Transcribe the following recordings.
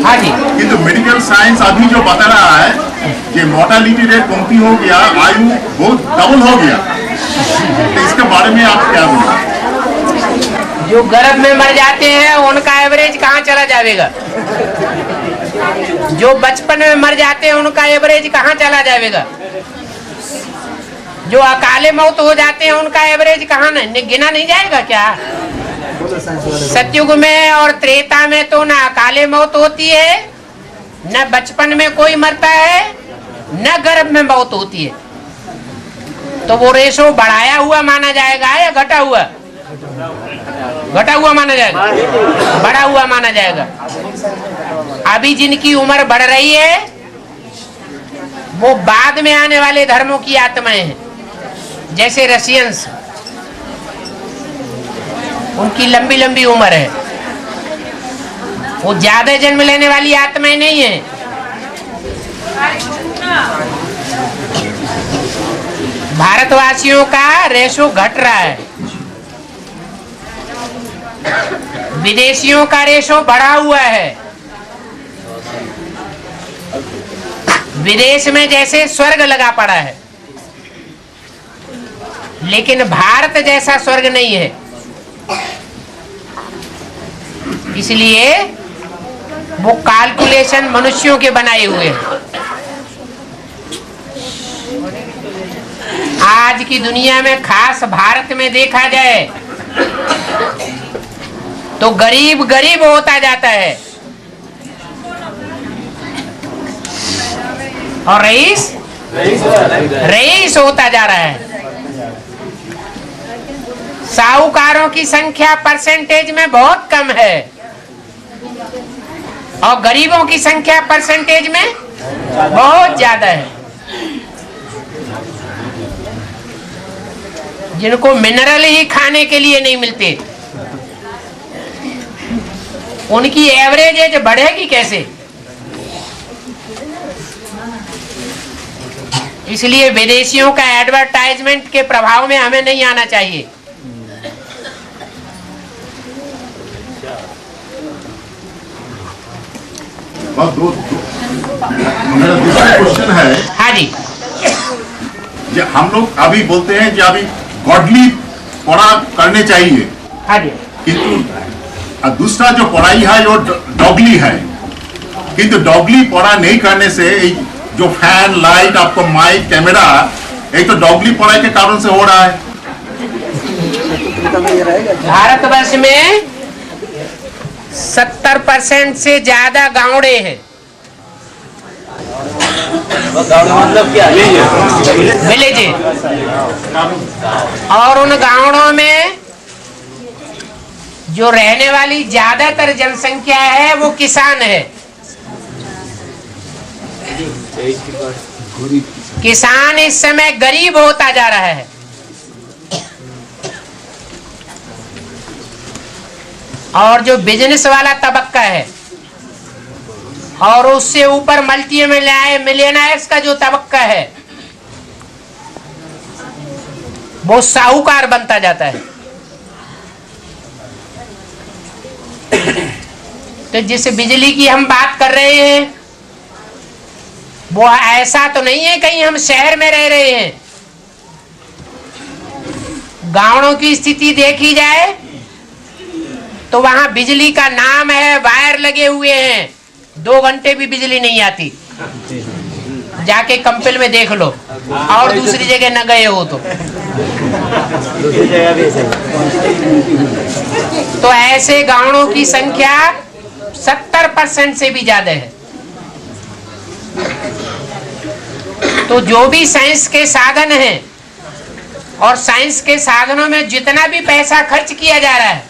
हाँ जी। किंतु medical science अभी जो बता रहा है कि मोर्टालिटी रेट कमती हो गया, आयु बहुत डबल हो गया, तो इसके बारे में आप क्या बोलेंगे? जो गर्भ में मर जाते हैं उनका एवरेज कहाँ चला जाएगा? जो बचपन में मर जाते हैं उनका एवरेज कहाँ चला जाएगा? जो अकाले मौत हो जाते हैं उनका एवरेज कहाँ गिना नहीं जाएगा क्या? सतयुग में और त्रेता में तो न अकाले मौत होती है, न बचपन में कोई मरता है, न गर्भ में मौत होती है। तो वो रेशो बढ़ाया हुआ माना जाएगा या घटा हुआ? घटा हुआ माना जाएगा, बढ़ा हुआ माना जाएगा। अभी जिनकी उम्र बढ़ रही है वो बाद में आने वाले धर्मों की आत्माएं हैं, जैसे रशियंस, उनकी लंबी लंबी उम्र है, वो ज्यादा जन्म लेने वाली आत्माएं नहीं है। भारतवासियों का रेशो घट रहा है, विदेशियों का रेशो बढ़ा हुआ है। विदेश में जैसे स्वर्ग लगा पड़ा है, लेकिन भारत जैसा स्वर्ग नहीं है। इसलिए वो कैलकुलेशन मनुष्यों के बनाए हुए हैं। आज की दुनिया में, खास भारत में देखा जाए तो गरीब गरीब होता जाता है और रईस रईस होता जा रहा है। साहूकारों की संख्या परसेंटेज में बहुत कम है और गरीबों की संख्या परसेंटेज में बहुत ज्यादा है। जिनको मिनरल ही खाने के लिए नहीं मिलते, उनकी एवरेज एज बढ़ेगी कैसे? इसलिए विदेशियों का एडवर्टाइजमेंट के प्रभाव में हमें नहीं आना चाहिए। मेरा दूसरा क्वेश्चन है। हाँ जी। हम लोग अभी बोलते हैं कि अभी गॉडली पढ़ा करने चाहिए, हाँ जी। किंतु दूसरा जो पढ़ाई है वो डॉगली है, किंतु डॉगली पढ़ा नहीं करने से जो फैन, लाइट, आपको माइक, कैमरा, एक तो डॉगली पढ़ाई के कारण से हो रहा है। भारतवर्ष में 70% से ज्यादा गाँवड़े हैं। मतलब क्या? विलेज है। और उन गाँवों में जो रहने वाली ज्यादातर जनसंख्या है वो किसान है। किसान इस समय गरीब होता जा रहा है। और जो बिजनेस वाला तबक्का है और उससे ऊपर मल्टी मिलियनर्स का जो तबक्का है वो साहूकार बनता जाता है। तो जिस बिजली की हम बात कर रहे हैं वो ऐसा तो नहीं है कहीं हम शहर में रह रहे हैं। गाँवों की स्थिति देखी जाए तो वहां बिजली का नाम है, वायर लगे हुए हैं, 2 घंटे भी बिजली नहीं आती। जाके कंपल में देख लो और दूसरी जगह न गए हो तो। दूसरी जगह भी तो ऐसे गाँवों की संख्या 70% से भी ज्यादा है। तो जो भी साइंस के साधन हैं और साइंस के साधनों में जितना भी पैसा खर्च किया जा रहा है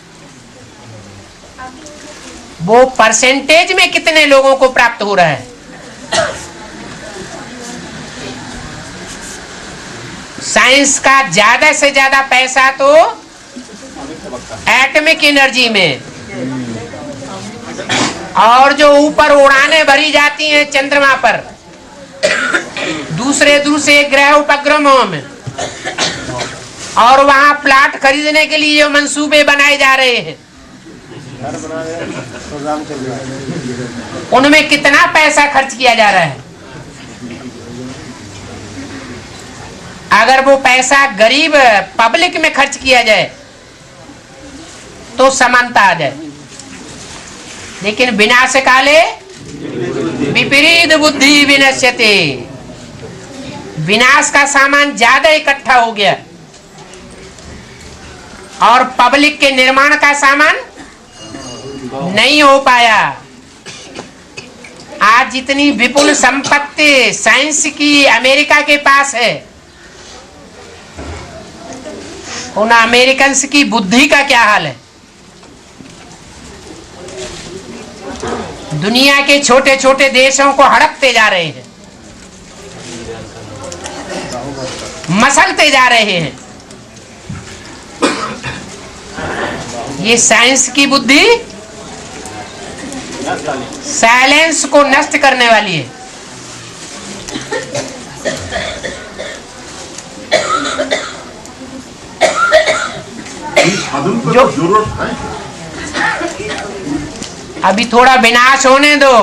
वो परसेंटेज में कितने लोगों को प्राप्त हो रहा है? साइंस का ज्यादा से ज्यादा पैसा तो एटॉमिक एनर्जी में, और जो ऊपर उड़ाने भरी जाती हैं चंद्रमा पर, दूसरे ग्रह उपग्रहों में, और वहां प्लाट खरीदने के लिए जो मंसूबे बनाए जा रहे हैं उनमें कितना पैसा खर्च किया जा रहा है? अगर वो पैसा गरीब पब्लिक में खर्च किया जाए तो समानता आ जाए, लेकिन विनाश काले विपरीत बुद्धि विनश्यते। विनाश का सामान ज्यादा इकट्ठा हो गया और पब्लिक के निर्माण का सामान नहीं हो पाया। आज जितनी विपुल संपत्ति साइंस की अमेरिका के पास है, उन अमेरिकन की बुद्धि का क्या हाल है? दुनिया के छोटे छोटे देशों को हड़पते जा रहे हैं, मसलते जा रहे हैं। ये साइंस की बुद्धि साइलेंस को नष्ट करने वाली है। जो जरूरत है, अभी थोड़ा विनाश होने दो,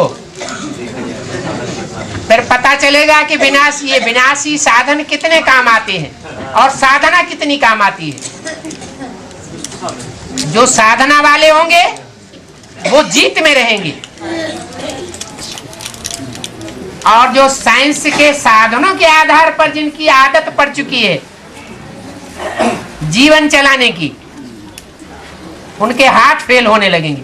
फिर पता चलेगा कि ये विनाशी साधन कितने काम आते हैं और साधना कितनी काम आती है। जो साधना वाले होंगे वो जीत में रहेंगे, और जो साइंस के साधनों के आधार पर जिनकी आदत पड़ चुकी है जीवन चलाने की, उनके हाथ फेल होने लगेंगे।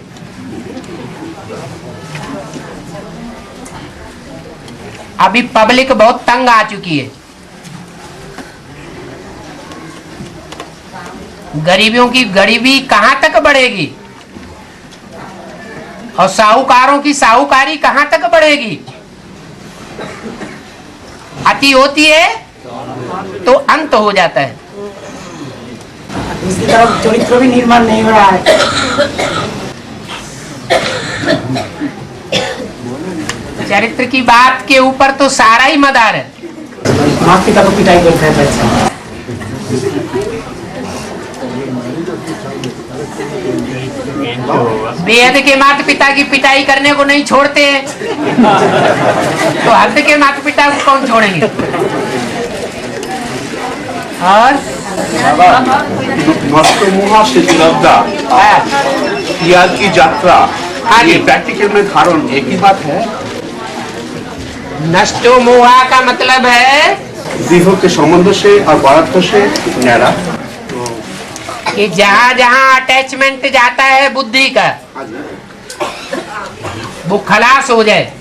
अभी पब्लिक बहुत तंग आ चुकी है। गरीबियों की गरीबी कहां तक बढ़ेगी और साहूकारों की साहूकारी कहां तक बढ़ेगी? अति होती है तो अंत हो जाता है। इसकी तरफ चरित्र भी निर्माण नहीं हो रहा है। चरित्र की बात के ऊपर तो सारा ही मदार है। माँ पिता को पिटाई करता है बच्चा। बेहद के माता पिता की पिटाई करने को नहीं छोड़ते तो हद के माता पिता को कौन छोड़ेंगे? और नष्टमोहा सेतुलब्धा त्याग की यात्रा, ये प्रैक्टिकल में धारण एक ही बात है। नष्टो मोहा का मतलब है देह के संबंध से और पदार्थ से न्यारा, कि जहां जहां अटैचमेंट जाता है बुद्धि का, वो खलास हो जाए।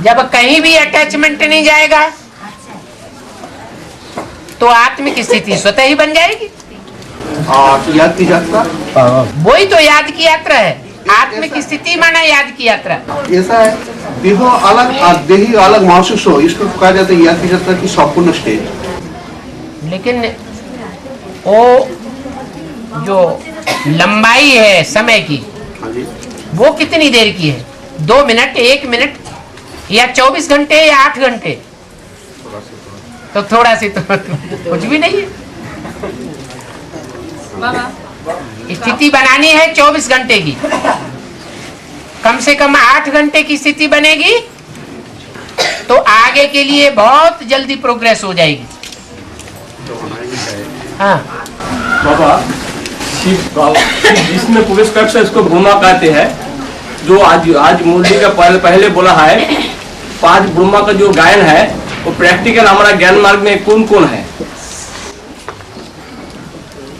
जब कहीं भी अटैचमेंट नहीं जाएगा तो आत्मिक स्थिति स्वतः ही बन जाएगी। और याद की यात्रा, वही तो याद की यात्रा है। आत्मिक स्थिति माना याद की यात्रा। ऐसा है देह अलग और देही अलग महसूस हो, इसको कहा जाता है याद की यात्रा की संपूर्ण स्टेज। लेकिन वो जो लंबाई है समय की, वो कितनी देर की है? 2 मिनट, 1 मिनट या 24 घंटे या 8 घंटे? तो थोड़ा सी तो कुछ भी नहीं है। स्थिति बनानी है 24 घंटे की, कम से कम 8 घंटे की स्थिति बनेगी तो आगे के लिए बहुत जल्दी प्रोग्रेस हो जाएगी। हाँ बाबा, शिव जिसमें प्रवेश करके इसको ब्रह्मा कहते हैं। जो आज मुरली का पहले बोला है, 5 ब्रह्मा का जो गायन है वो प्रैक्टिकल हमारा ज्ञान मार्ग में कौन कौन है?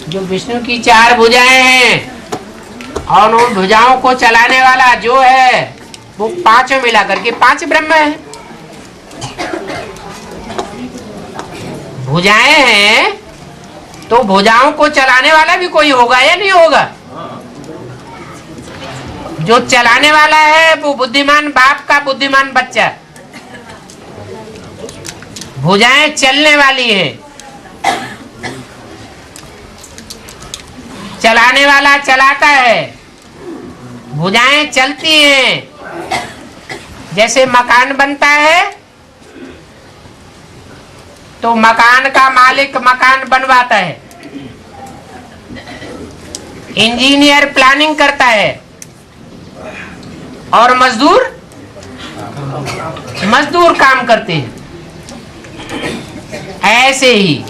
जो विष्णु की 4 भुजाएं हैं और उन भुजाओं को चलाने वाला जो है वो 5 मिला करके 5 ब्रह्म है। भुजाएं हैं तो भुजाओं को चलाने वाला भी कोई होगा या नहीं होगा? जो चलाने वाला है वो बुद्धिमान बाप का बुद्धिमान बच्चा। भुजाएं चलने वाली है, चलाने वाला चलाता है। भुजाएं चलती हैं। जैसे मकान बनता है तो मकान का मालिक मकान बनवाता है, इंजीनियर प्लानिंग करता है और मजदूर काम करते हैं। ऐसे ही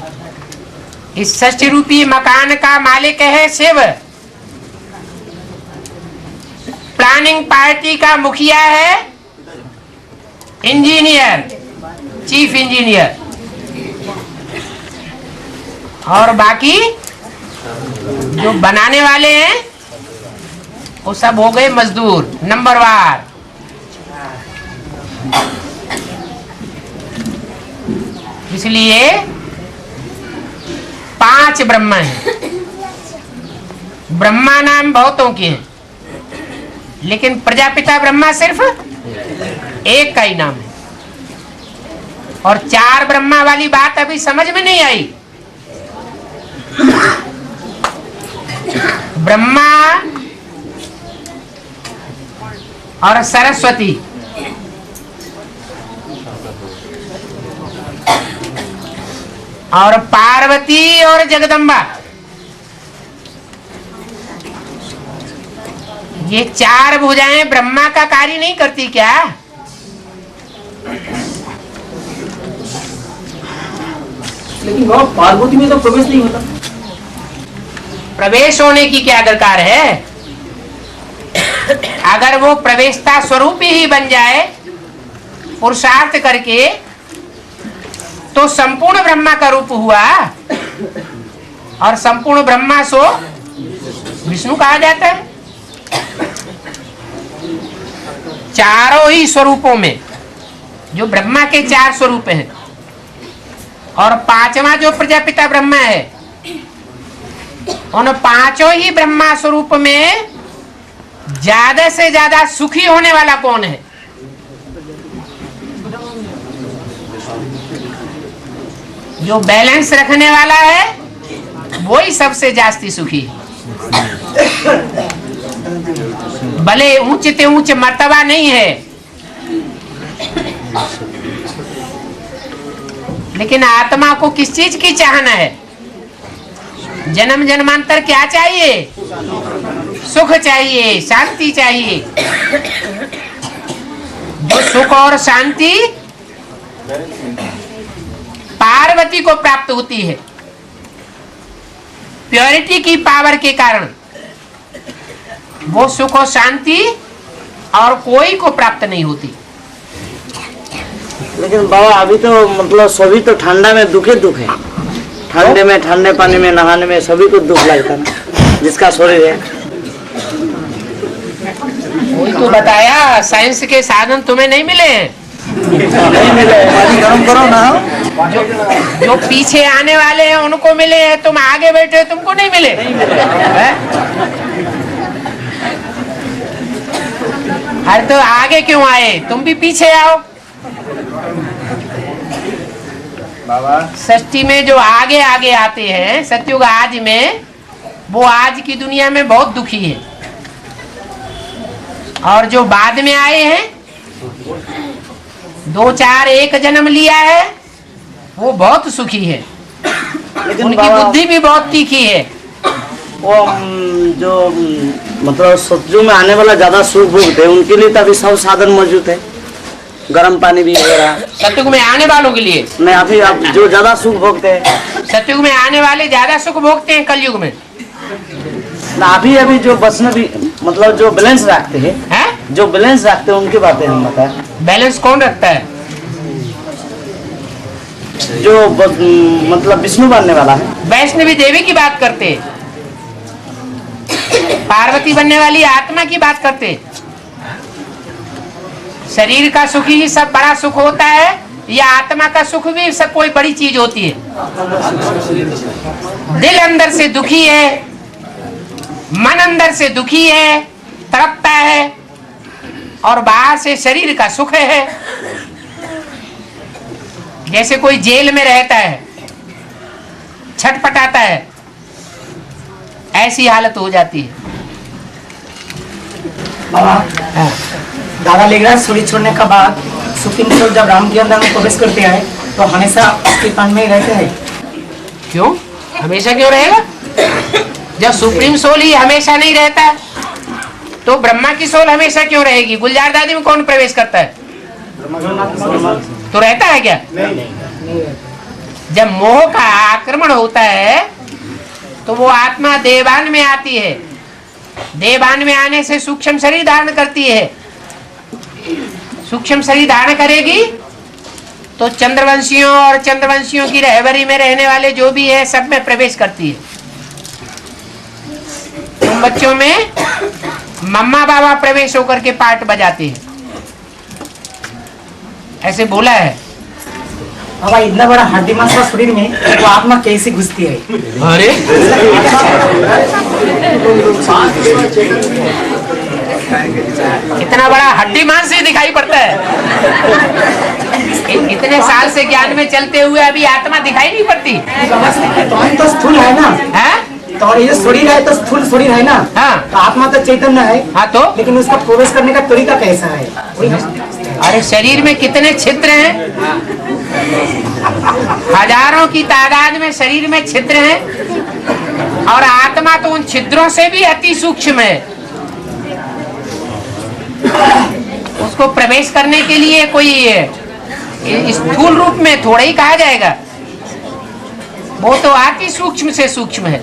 इस षष्ठी रूपी मकान का मालिक है शिव, प्लानिंग पार्टी का मुखिया है इंजीनियर, चीफ इंजीनियर, और बाकी जो बनाने वाले हैं वो सब हो गए मजदूर नंबरवार। इसलिए 5 ब्रह्मा हैं। ब्रह्मा नाम बहुतों के हैं, लेकिन प्रजापिता ब्रह्मा सिर्फ एक का ही नाम है। और 4 ब्रह्मा वाली बात अभी समझ में नहीं आई। ब्रह्मा और सरस्वती, और पार्वती और जगदम्बा, ये 4 भुजाएं ब्रह्मा का कार्य नहीं करती क्या? लेकिन वहाँ पार्वती में तो प्रवेश नहीं होता। प्रवेश होने की क्या दरकार है? अगर वो प्रवेशता स्वरूप ही बन जाए पुरुषार्थ करके, तो संपूर्ण ब्रह्मा का रूप हुआ, और संपूर्ण ब्रह्मा सो विष्णु कहा जाता है। चारों ही स्वरूपों में जो ब्रह्मा के 4 स्वरूप हैं, और 5वां जो प्रजापिता ब्रह्मा है, उन 5 ही ब्रह्मा स्वरूप में ज्यादा से ज्यादा सुखी होने वाला कौन है? जो बैलेंस रखने वाला है वही सबसे जास्ती सुखी है। भले ऊंच ते ऊंच मर्तबा नहीं है, लेकिन आत्मा को किस चीज की चाहना है? जन्म जन्मांतर क्या चाहिए? सुख चाहिए, शांति चाहिए। जो सुख और शांति पार्वती को प्राप्त होती है प्योरिटी की पावर के कारण, वो सुख और शांति और कोई को प्राप्त नहीं होती। लेकिन बाबा अभी तो मतलब सभी तो ठंडा में दुख है। ठंडे में, ठंडे पानी में नहाने में सभी को दुख लगता है ना, जिसका शरीर है। वही तो बताया, साइंस के साधन तुम्हें नहीं मिले हैं। नहीं मिले, पानी गर्म करो ना। जो पीछे आने वाले हैं उनको मिले हैं, तुम आगे बैठे हो, तुमको नहीं मिले। अरे तो आगे क्यों आए? तुम भी पीछे आओ। षष्ठी में जो आगे आगे आते हैं सतयुग आज में, वो आज की दुनिया में बहुत दुखी है, और जो बाद में आए हैं 2 4 1 जन्म लिया है, वो बहुत सुखी है। उनकी बुद्धि भी बहुत तीखी है। वो जो मतलब सतयुग में आने वाला ज्यादा सुख भोगते हैं, उनके लिए तो अभी सब साधन मौजूद है। गर्म पानी भी हो रहा है सतयुग में आने वालों के लिए। नहीं, अभी आप जो ज्यादा सुख भोगते हैं, सतयुग में आने वाले ज्यादा सुख भोगते हैं कलयुग में। ना अभी जो बचने भी मतलब जो बैलेंस रखते हैं, जो बैलेंस रखते हैं उनकी बातें हम बताएं। बैलेंस कौन रखता है? जो मतलब विष्णु बनने वाला है। वैष्णवी देवी की बात करते, पार्वती बनने वाली आत्मा की बात करते। शरीर का सुख ही सब बड़ा सुख होता है, या आत्मा का सुख भी सब कोई बड़ी चीज होती है? दिल अंदर से दुखी है, मन अंदर से दुखी है, तड़पता है, और बाहर से शरीर का सुख है। जैसे कोई जेल में रहता है, छटपटाता है, ऐसी हालत हो जाती है। बाबा, दादा लेगराज शरीर छोड़ने का बाद सुप्रीम कोर्ट जब राम के अंदर में प्रवेश करते हैं, तो हमेशा उसके तन में ही रहते हैं। क्यों? हमेशा क्यों रहेगा? जब सुप्रीम सोल ही हमेशा नहीं रहता तो ब्रह्मा की सोल हमेशा क्यों रहेगी? गुलजार दादी में कौन प्रवेश करता है? तो रहता है क्या? जब मोह का आक्रमण होता है तो वो आत्मा देवान में आती है। देवान में आने से सूक्ष्म शरीर धारण करती है। सूक्ष्म शरीर धारण करेगी तो चंद्रवंशियों और चंद्रवंशियों की रहबरी में रहने वाले जो भी है सब में प्रवेश करती है। तुम बच्चों में मम्मा बाबा प्रवेश होकर के पाठ बजाते हैं, ऐसे बोला है। बाबा इतना बड़ा हड्डी मांस का शरीर में वो आत्मा कैसे घुसती है? अरे इतना बड़ा हड्डी मांस ही दिखाई पड़ता है। इतने साल से ज्ञान में चलते हुए अभी आत्मा दिखाई नहीं पड़ती। तो स्थूल है ना? है तो ये शरीर है तो स्थूल शरीर है ना? हाँ। तो आत्मा तो चैतन्य है। हाँ तो लेकिन उसका प्रवेश करने का तरीका कैसा है? अरे शरीर में कितने छिद्र हैं? हजारों की तादाद में शरीर में छिद्र हैं और आत्मा तो उन छिद्रों से भी अति सूक्ष्म है। उसको प्रवेश करने के लिए कोई स्थूल रूप में थोड़ा ही कहा जाएगा, वो तो अति सूक्ष्म से सूक्ष्म है।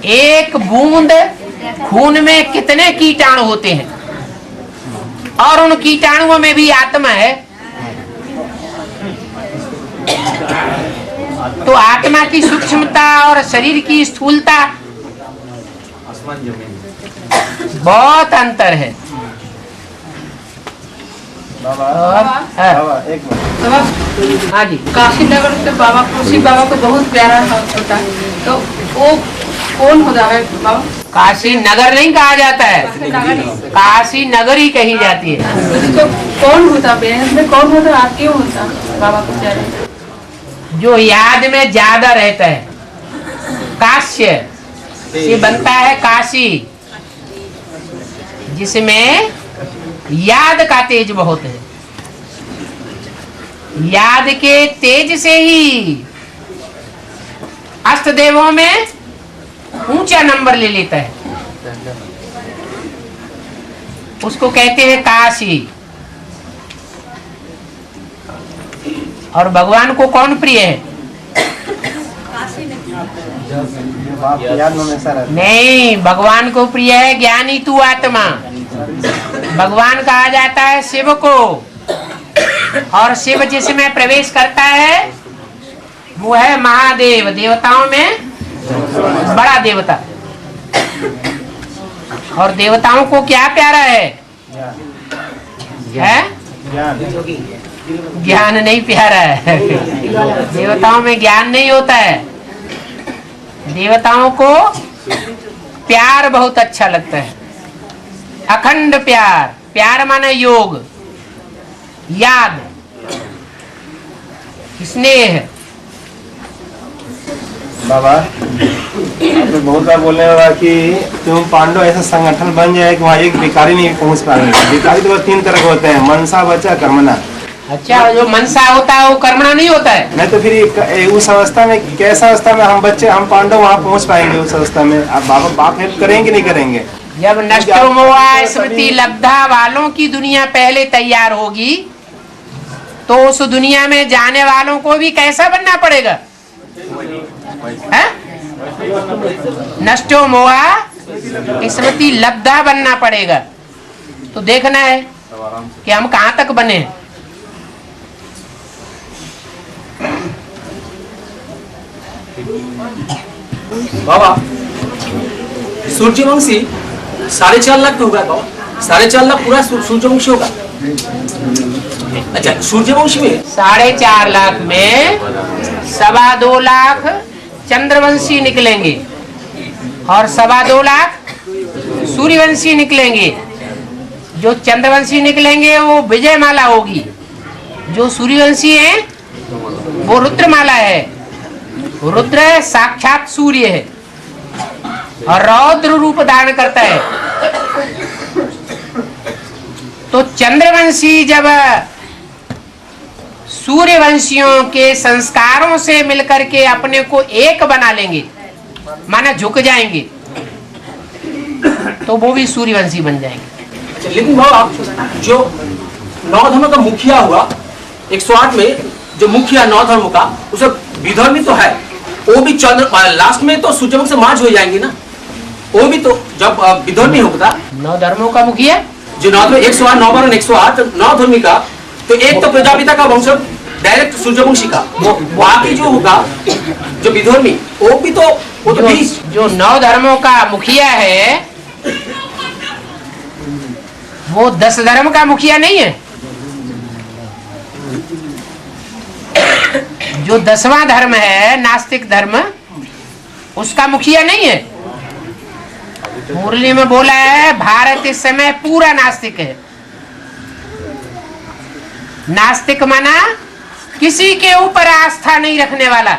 एक बूंद खून में कितने कीटाणु होते हैं और उन कीटाणुओं में भी आत्मा है। तो आत्मा की सूक्ष्मता और शरीर की स्थूलता बहुत अंतर है। हाँ जी, काशी नगर से बाबा खुशी बाबा को बहुत प्यारा होता है, तो वो कौन होता है बाबा? काशी नगर नहीं कहा जाता है, काशी नगर ही कही जाती है। तो कौन होता है? कौन होता? आप क्यों होता बाबा को प्यारा? जो याद में ज्यादा रहता है। काश्य से बनता है काशी, जिसमें याद का तेज बहुत है। याद के तेज से ही अष्ट देवों में ऊंचा नंबर ले लेता है। उसको कहते हैं काशी। और भगवान को कौन प्रिय है? नहीं, भगवान को प्रिय है ज्ञानी तू आत्मा। भगवान कहा जाता है शिव को, और शिव जिसमें प्रवेश करता है वो है महादेव, देवताओं में बड़ा देवता। और देवताओं को क्या प्यारा है? ज्ञान नहीं प्यारा है। देवताओं में ज्ञान नहीं होता है। देवताओं को प्यार बहुत अच्छा लगता है, अखंड प्यार। प्यार माने योग, याद, स्नेह। बाबा आपने बहुत बार बोलने होगा कि तुम पांडव ऐसा संगठन बन जाए कि वहाँ एक भिखारी नहीं पहुँच पाएंगे। भिखारी तो तीन तरह के होते हैं, मनसा, बचा, कर्मणा। अच्छा, जो मनसा होता है वो कर्मणा नहीं होता है? नहीं तो फिर उस अवस्था में, कैसा अवस्था में हम बच्चे, हम पांडव वहाँ पहुँच पाएंगे? उस अवस्था में आप बाबा बाप हेल्प करेंगे नहीं करेंगे? जब नष्टो मोहा स्मृति लब्धा वालों की दुनिया पहले तैयार होगी तो उस दुनिया में जाने वालों को भी कैसा बनना पड़ेगा? है? नष्टो मोहा स्मृति लब्धा बनना पड़ेगा। तो देखना है कि हम कहाँ तक बने। बाबा सूर्यवंशी 4.5 लाख होगा बाबा? 4.5 लाख पूरा सूर्यवंशी होगा? अच्छा, सूर्यवंशी में 4.5 लाख में 2.25 लाख चंद्रवंशी निकलेंगे और 2.25 लाख सूर्यवंशी निकलेंगे। जो चंद्रवंशी निकलेंगे वो विजयमाला होगी, जो सूर्यवंशी है वो रुद्रमाला है। रुद्र साक्षात सूर्य है और रौद्र रूप धारण करता है। तो चंद्रवंशी जब सूर्यवंशियों के संस्कारों से मिलकर के अपने को एक बना लेंगे माना झुक जाएंगे तो वो भी सूर्यवंशी बन जाएंगे। अच्छा, लेकिन बाबा आप जो 9 धर्मों का मुखिया हुआ 108 में जो मुखिया 9 धर्मों का उसे विधर्मी तो है, वो भी चंद्र लास्ट में तो सूर्यवंश से मार्च हो जाएंगे ना, वो भी तो जब विधर्मी होगा 9 धर्मों का मुखिया जो 9 धर्म 108 9 बार 108 9 धर्मी का, तो एक तो प्रजापिता का वंश डायरेक्ट सूर्यवंशी का, वो बाकी जो होगा जो विधर्मी वो भी तो वो तो 20 जो 9 धर्मों का मुखिया है वो 10 धर्म का मुखिया नहीं है। जो 10वां धर्म है नास्तिक धर्म उसका मुखिया नहीं है। मुरली में बोला है भारत इस समय पूरा नास्तिक है। नास्तिक माना किसी के ऊपर आस्था नहीं रखने वाला।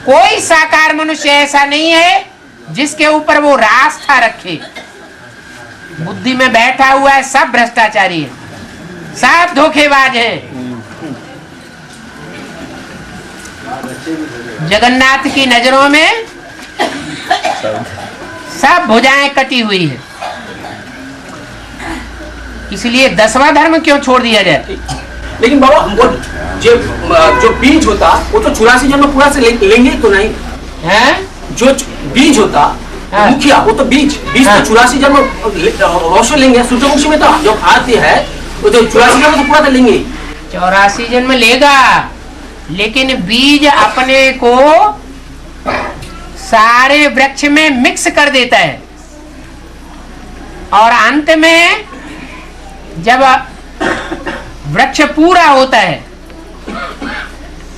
कोई साकार मनुष्य ऐसा नहीं है जिसके ऊपर वो आस्था रखे। बुद्धि में बैठा हुआ है सब भ्रष्टाचारी है, सब धोखेबाज है। जगन्नाथ की नजरों में सब भुजाएं कटी हुई है, इसलिए 10वां धर्म क्यों छोड़ दिया जाए। लेकिन बाबा वो जो बीज होता वो तो 84 जन्म पूरा से लेंगे तो नहीं है। जो बीज होता मुखिया वो तो बीज तो 84 जन्म अवश्य लेंगे। सूर्यवंशी में तो जब आती है वो तो 84 जन्म तो पूरा तो लेंगे। 84 जन्म लेगा, लेकिन बीज अपने को सारे वृक्ष में मिक्स कर देता है और अंत में जब वृक्ष पूरा होता है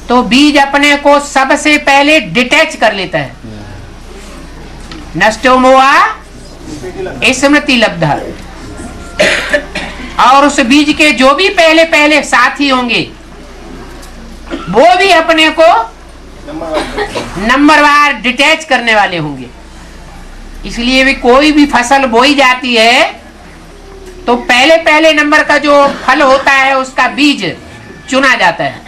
तो बीज अपने को सबसे पहले डिटैच कर लेता है। नष्टो मोआ स्मृति लब्धा। और उस बीज के जो भी पहले पहले साथी होंगे वो भी अपने को नंबरवार डिटैच करने वाले होंगे। इसलिए भी कोई भी फसल बोई जाती है तो पहले पहले नंबर का जो फल होता है उसका बीज चुना जाता है।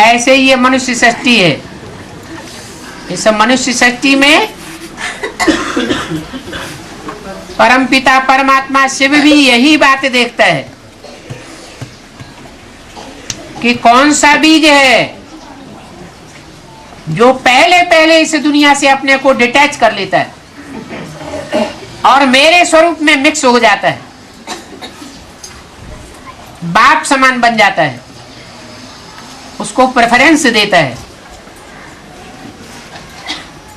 ऐसे ही ये मनुष्य सृष्टि है। इस मनुष्य सृष्टि में परमपिता परमात्मा शिव भी यही बात देखता है कि कौन सा बीज है जो पहले पहले इस दुनिया से अपने को डिटैच कर लेता है और मेरे स्वरूप में मिक्स हो जाता है, बाप समान बन जाता है, उसको प्रेफरेंस देता है।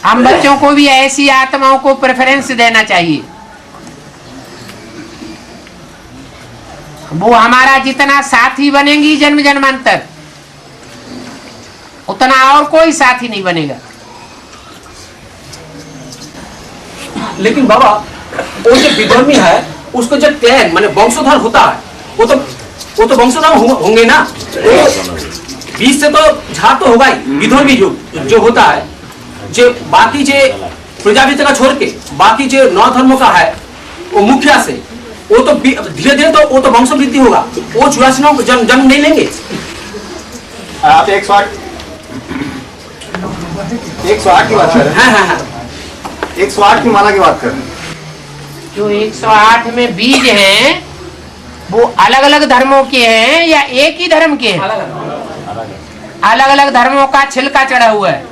हम बच्चों को भी ऐसी आत्माओं को प्रेफरेंस देना चाहिए। वो हमारा जितना साथी बनेंगी जन्म जन्मांतर उतना और कोई साथी नहीं बनेगा। लेकिन बाबा वो जो विधर्मी है उसको जब क्लैन माने वंशोधर होता है वो तो वंशोधर होंगे ना। बीच से तो झाड़ तो होगा ही। विधर्मी जो होता है जो बाकी जो प्रजापिता का छोड़ के बाकी जो 9 धर्मों का है वो मुखिया से वो तो धीरे धीरे तो वो तो वंश वृद्धि होगा। वो 84 जन्म नहीं लेंगे। आप 108 की बात कर रहे हैं। हाँ 108 की माला की बात कर रहे हैं। जो 108 में बीज हैं वो अलग अलग धर्मों के हैं या एक ही धर्म के हैं? अलग अलग धर्मों का छिलका चढ़ा हुआ है।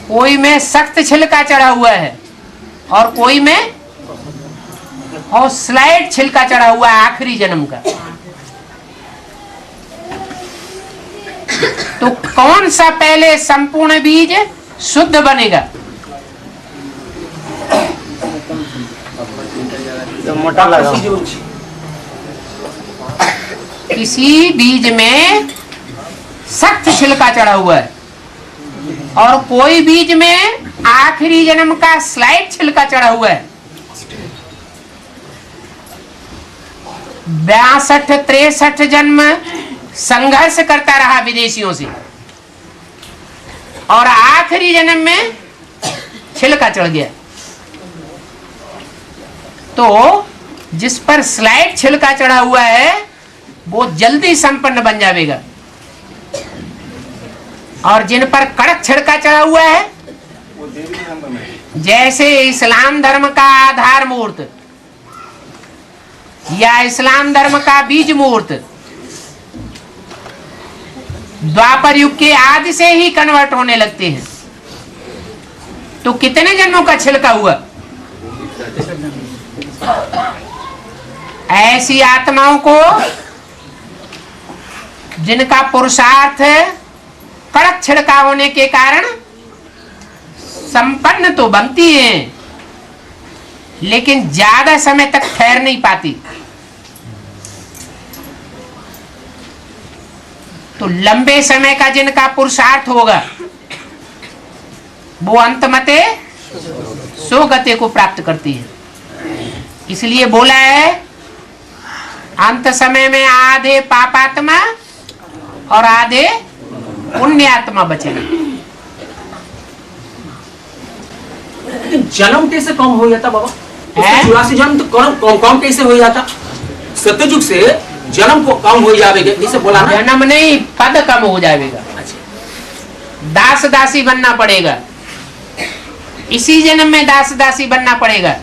कोई में सख्त छिलका चढ़ा हुआ है और कोई में और स्लाइड छिलका चढ़ा हुआ है आखिरी जन्म का। तो कौन सा पहले संपूर्ण बीज शुद्ध बनेगा? तो मोटा लगा। किसी बीज में सख्त छिलका चढ़ा हुआ है और कोई बीज में आखिरी जन्म का स्लाइड छिलका चढ़ा हुआ है। 62-63 जन्म संघर्ष करता रहा विदेशियों से और आखिरी जन्म में छिलका चढ़ गया। तो जिस पर स्लाइड छिलका चढ़ा हुआ है वो जल्दी संपन्न बन जाएगा और जिन पर कड़क छिड़का चढ़ा हुआ है, जैसे इस्लाम धर्म का आधार मूर्त या इस्लाम धर्म का बीज मूर्त द्वापर युग के आदि से ही कन्वर्ट होने लगते हैं, तो कितने जन्मों का छिलका हुआ। ऐसी आत्माओं को जिनका पुरुषार्थ कड़क छिड़का होने के कारण संपन्न तो बनती हैं, लेकिन ज्यादा समय तक ठहर नहीं पाती। तो लंबे समय का जिनका पुरुषार्थ होगा वो अंतमते सो गति को प्राप्त करती है। इसलिए बोला है अंत समय में आधे पापात्मा और आधे पुण्य आत्मा बचेगा। लेकिन जन्म कैसे कम हो जाता बाबा? 84 जन्म तो कम कैसे हो जाता? सत्ययुग से जन्म को कम हो जाएगा इसे बोला ना? जन्म नहीं, पद कम हो जाएगा। दास दासी बनना पड़ेगा, इसी जन्म में दास दासी बनना पड़ेगा।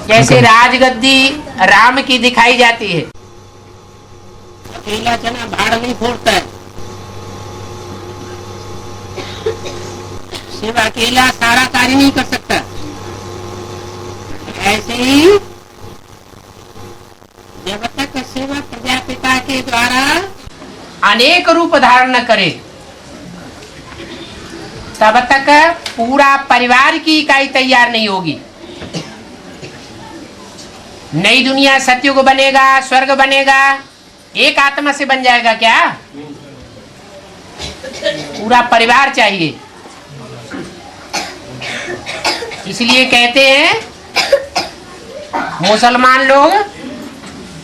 जैसे राजगद्दी राम की दिखाई जाती है, अकेला चना भाड़ नहीं फोड़ता है, सिर्फ अकेला सारा कार्य नहीं कर सकता। ऐसे ही जब तक शिव प्रजापिता के द्वारा अनेक रूप धारण न करे तब तक पूरा परिवार की इकाई तैयार नहीं होगी। नई दुनिया सतयुग बनेगा, स्वर्ग बनेगा, एक आत्मा से बन जाएगा क्या? पूरा परिवार चाहिए। इसलिए कहते हैं मुसलमान लोग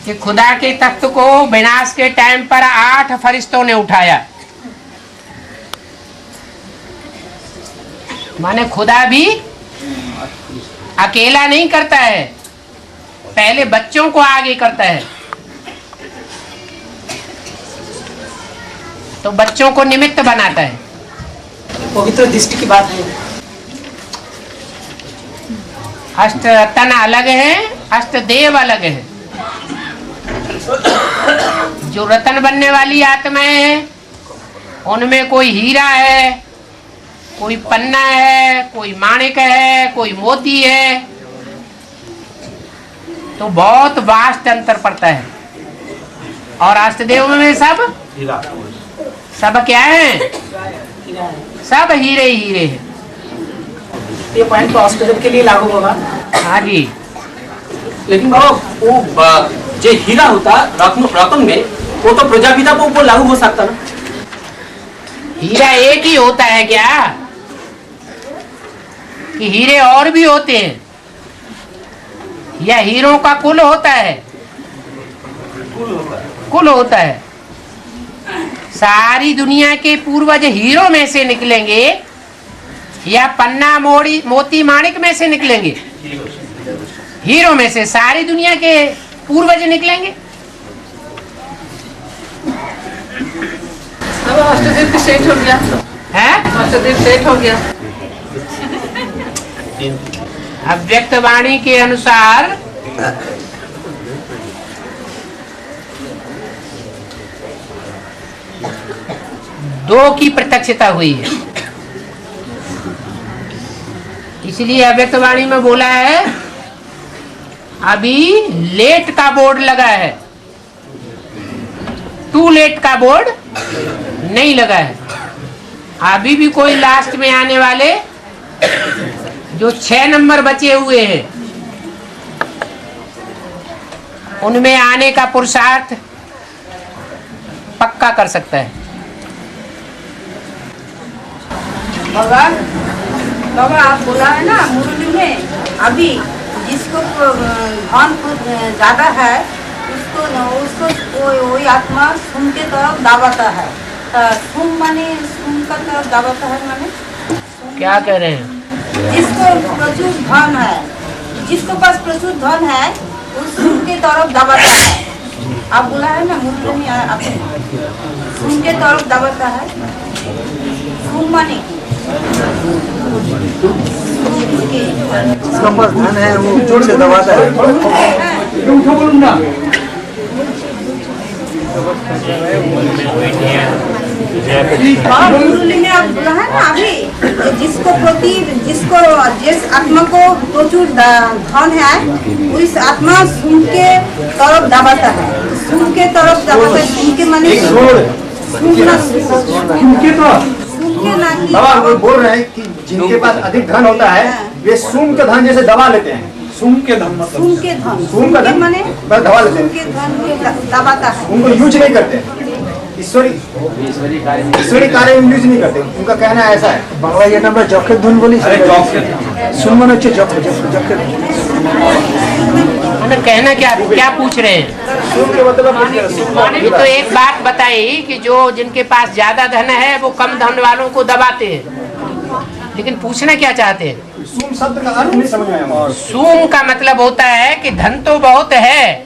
कि खुदा के तख्त को विनाश के टाइम पर 8 फरिश्तों ने उठाया। माने खुदा भी अकेला नहीं करता है, पहले बच्चों को आगे करता है। तो बच्चों को निमित्त बनाता है। पवित्र दृष्टि की बात है। अष्ट तन अलग है, अष्ट देव अलग है। जो रतन बनने वाली आत्माएं हैं उनमें कोई हीरा है, कोई पन्ना है, कोई माणिक है, कोई मोती है, तो बहुत वास्ट अंतर पड़ता है। और अष्टदेव में सब क्या है? सब हीरे ही हीरे हैं। ये पॉइंट तो अष्टदेव के लिए लागू होगा। हाँ जी। लेकिन बाबा वो जो हीरा होता रत्न में, वो तो प्रजापिता को ऊपर लागू हो सकता ना? हीरा एक ही होता है क्या कि हीरे और भी होते हैं? या हीरों का कुल होता है? कुल होता है। सारी दुनिया के पूर्वज हीरो में से निकलेंगे या पन्ना मोती माणिक में से निकलेंगे? हीरो में से सारी दुनिया के पूर्वज निकलेंगे। अष्टदेव भी सेट हो गया है? अष्टदेव सेट हो गया। अव्यक्त वाणी के अनुसार दो की प्रत्यक्षता हुई है। इसलिए अव्यक्त वाणी में बोला है अभी लेट का बोर्ड लगा है, टू लेट का बोर्ड नहीं लगा है। अभी भी कोई लास्ट में आने वाले जो 6 नंबर बचे हुए हैं उनमें आने का पुरुषार्थ पक्का कर सकता है। बाबा बाबा आप बोला है ना मुरली में अभी जिसको धन ज्यादा है उसको वही आत्मा सुन के तरफ दावता है। सुन माने सुन का तरफ दावता है माने क्या कह रहे हैं? जिसको प्रचुर धन है, जिसको पास प्रचुर धन है उस सुन के तरफ दावता है। आप बोला है ना मुरली में आप सुन के तरफ दबाता है, सुन माने इसका पास धन है वो जोर से दबाता है। मुरली में आप बोला है ना अभी जिसको जिस आत्मा को प्रचुर धन है उस आत्मा सुन के तरफ दबाता है, सुन के तरफ दबाता है। सुन के माने बाबा वो बोल रहे हैं कि जिनके पास अधिक धन होता है वे सुन के धन जैसे दबा लेते हैं। सुन के धन सुन के धन माने बस दबा लेते हैं, सुन के धन दबाता है, उनको यूज नहीं करते। ईश्वरी कार्य यूज नहीं करते, उनका कहना ऐसा है। बांग्ला ये नंबर जॉकेट धुन बोली सुन मन अच्छे जॉकेट कहना क्या पूछ रहे हैं? ये तो एक बात बताई कि जो जिनके पास ज्यादा धन है वो कम धन वालों को दबाते हैं, लेकिन पूछना क्या चाहते हैं? सूम शब्द का अर्थ नहीं समझ में आया। सूम का मतलब होता है कि धन तो बहुत है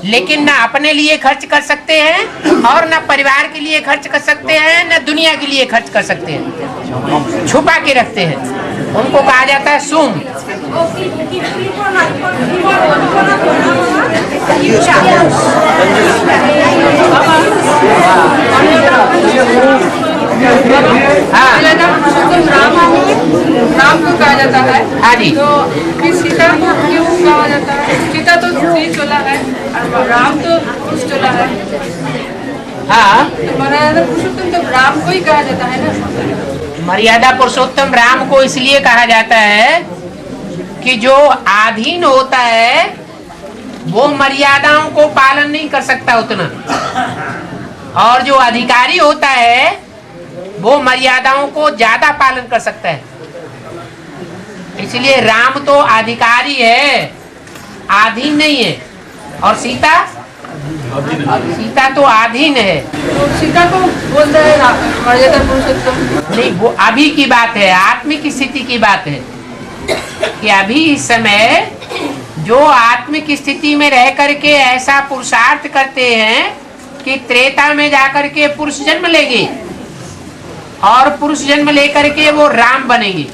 लेकिन ना अपने लिए खर्च कर सकते हैं और ना परिवार के लिए खर्च कर सकते हैं, ना दुनिया के लिए खर्च कर सकते हैं, छुपा के रखते हैं, उनको कहा जाता है सूम। राम को कहा जाता है। हाँ जी। तो फिर सीता को क्यों कहा जाता है? सीता तो स्त्री चोला है और राम तो पुरुष चोला है। हाँ, तो मर्यादा पुरुषोत्तम तो राम को ही कहा जाता है ना। मर्यादा पुरुषोत्तम राम को इसलिए कहा जाता है कि जो अधीन होता है वो मर्यादाओं को पालन नहीं कर सकता उतना, और जो अधिकारी होता है वो मर्यादाओं को ज्यादा पालन कर सकता है। इसलिए राम तो अधिकारी है, अधीन नहीं है, और सीता तो अधीन है। तो सीता को बोलते हैं मर्यादा पुरुषोत्तम नहीं, वो अभी की बात है, आत्मिक स्थिति की बात है कि अभी इस समय जो आत्मिक स्थिति में रह करके ऐसा पुरुषार्थ करते हैं कि त्रेता में जाकर के पुरुष जन्म लेंगे और पुरुष जन्म लेकर के वो राम बनेंगे,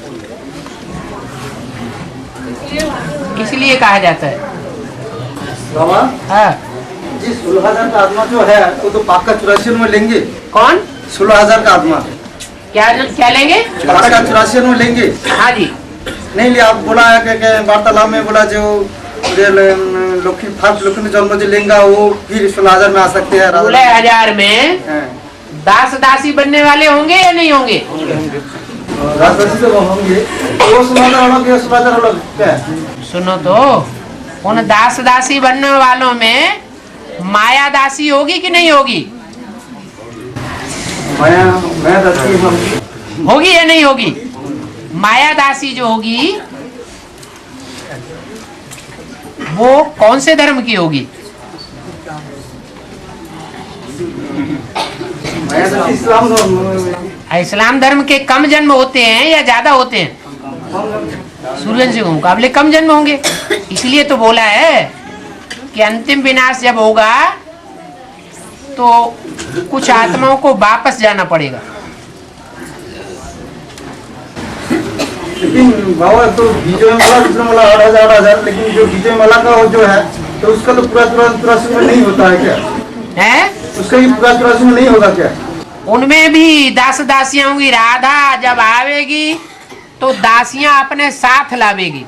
इसलिए कहा जाता है। बाबा हाँ, जी 16,000 का आत्मा जो है वो तो पाक्का 84 में लेंगे। कौन? 16,000 का आत्मा क्या लेंगे? पाक्का 84 में लेंगे। हाँ जी। नहीं लिया, आप बोला है कि वार्तालाप में बोला जो लक्ष्मी जन्म जो लेंगे वो फिर 16,000 में आ सकते हैं। 16,000 में दास दासी बनने वाले होंगे या नहीं होंगे? राजदासी से होंगे, वो 16,000 अलग है, 16,000 अलग क्या? सुनो तो, उन दास दासी बनने वालों में माया दासी होगी कि नहीं होगी? माया दासी होगी या नहीं होगी? माया दासी जो होगी वो कौन से धर्म की होगी? इस्लाम धर्म के कम जन्म होते हैं या ज्यादा होते हैं? सूर्य से मुकाबले कम जन्म होंगे, इसलिए तो बोला है कि अंतिम विनाश जब होगा तो कुछ आत्माओं को वापस जाना पड़ेगा। लेकिन बाबा तो विजय माला 8,000, लेकिन जो विजय माला का जो है तो उसका तो पूरा 84 में नहीं होता है क्या? है उसका भी पूरा 84 में नहीं होगा क्या? उनमें भी दास दासियां होंगी। राधा जब आवेगी तो दासियां अपने साथ लावेगी।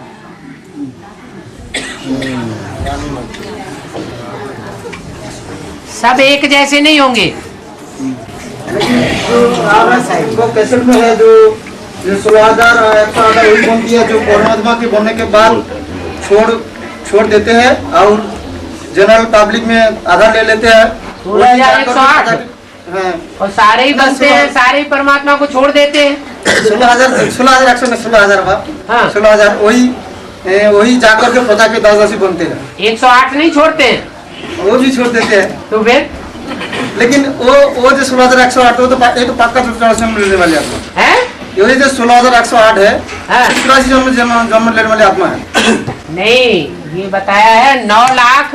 सब एक जैसे नहीं होंगे। कैसे में है जो 16,000 वही बनती है जो परमात्मा के बनने के बाद छोड़ देते हैं और जनरल पब्लिक में आधा ले लेते हैं। 16,108 और सारे ही बनते हैं, सारे ही परमात्मा को छोड़ देते हैं। 16,000 वही जाकर के प्रजा के दासी बनते हैं। 108 नहीं छोड़ते हैं, वो भी छोड़ देते हैं। तो फिर लेकिन वो जो 16,108 वो तो पक्का 84 में मिलने वाली आत्मा है। यही जो 16,108 है 84 जन्म लेने वाली आत्मा है। नहीं, ये बताया है 9 लाख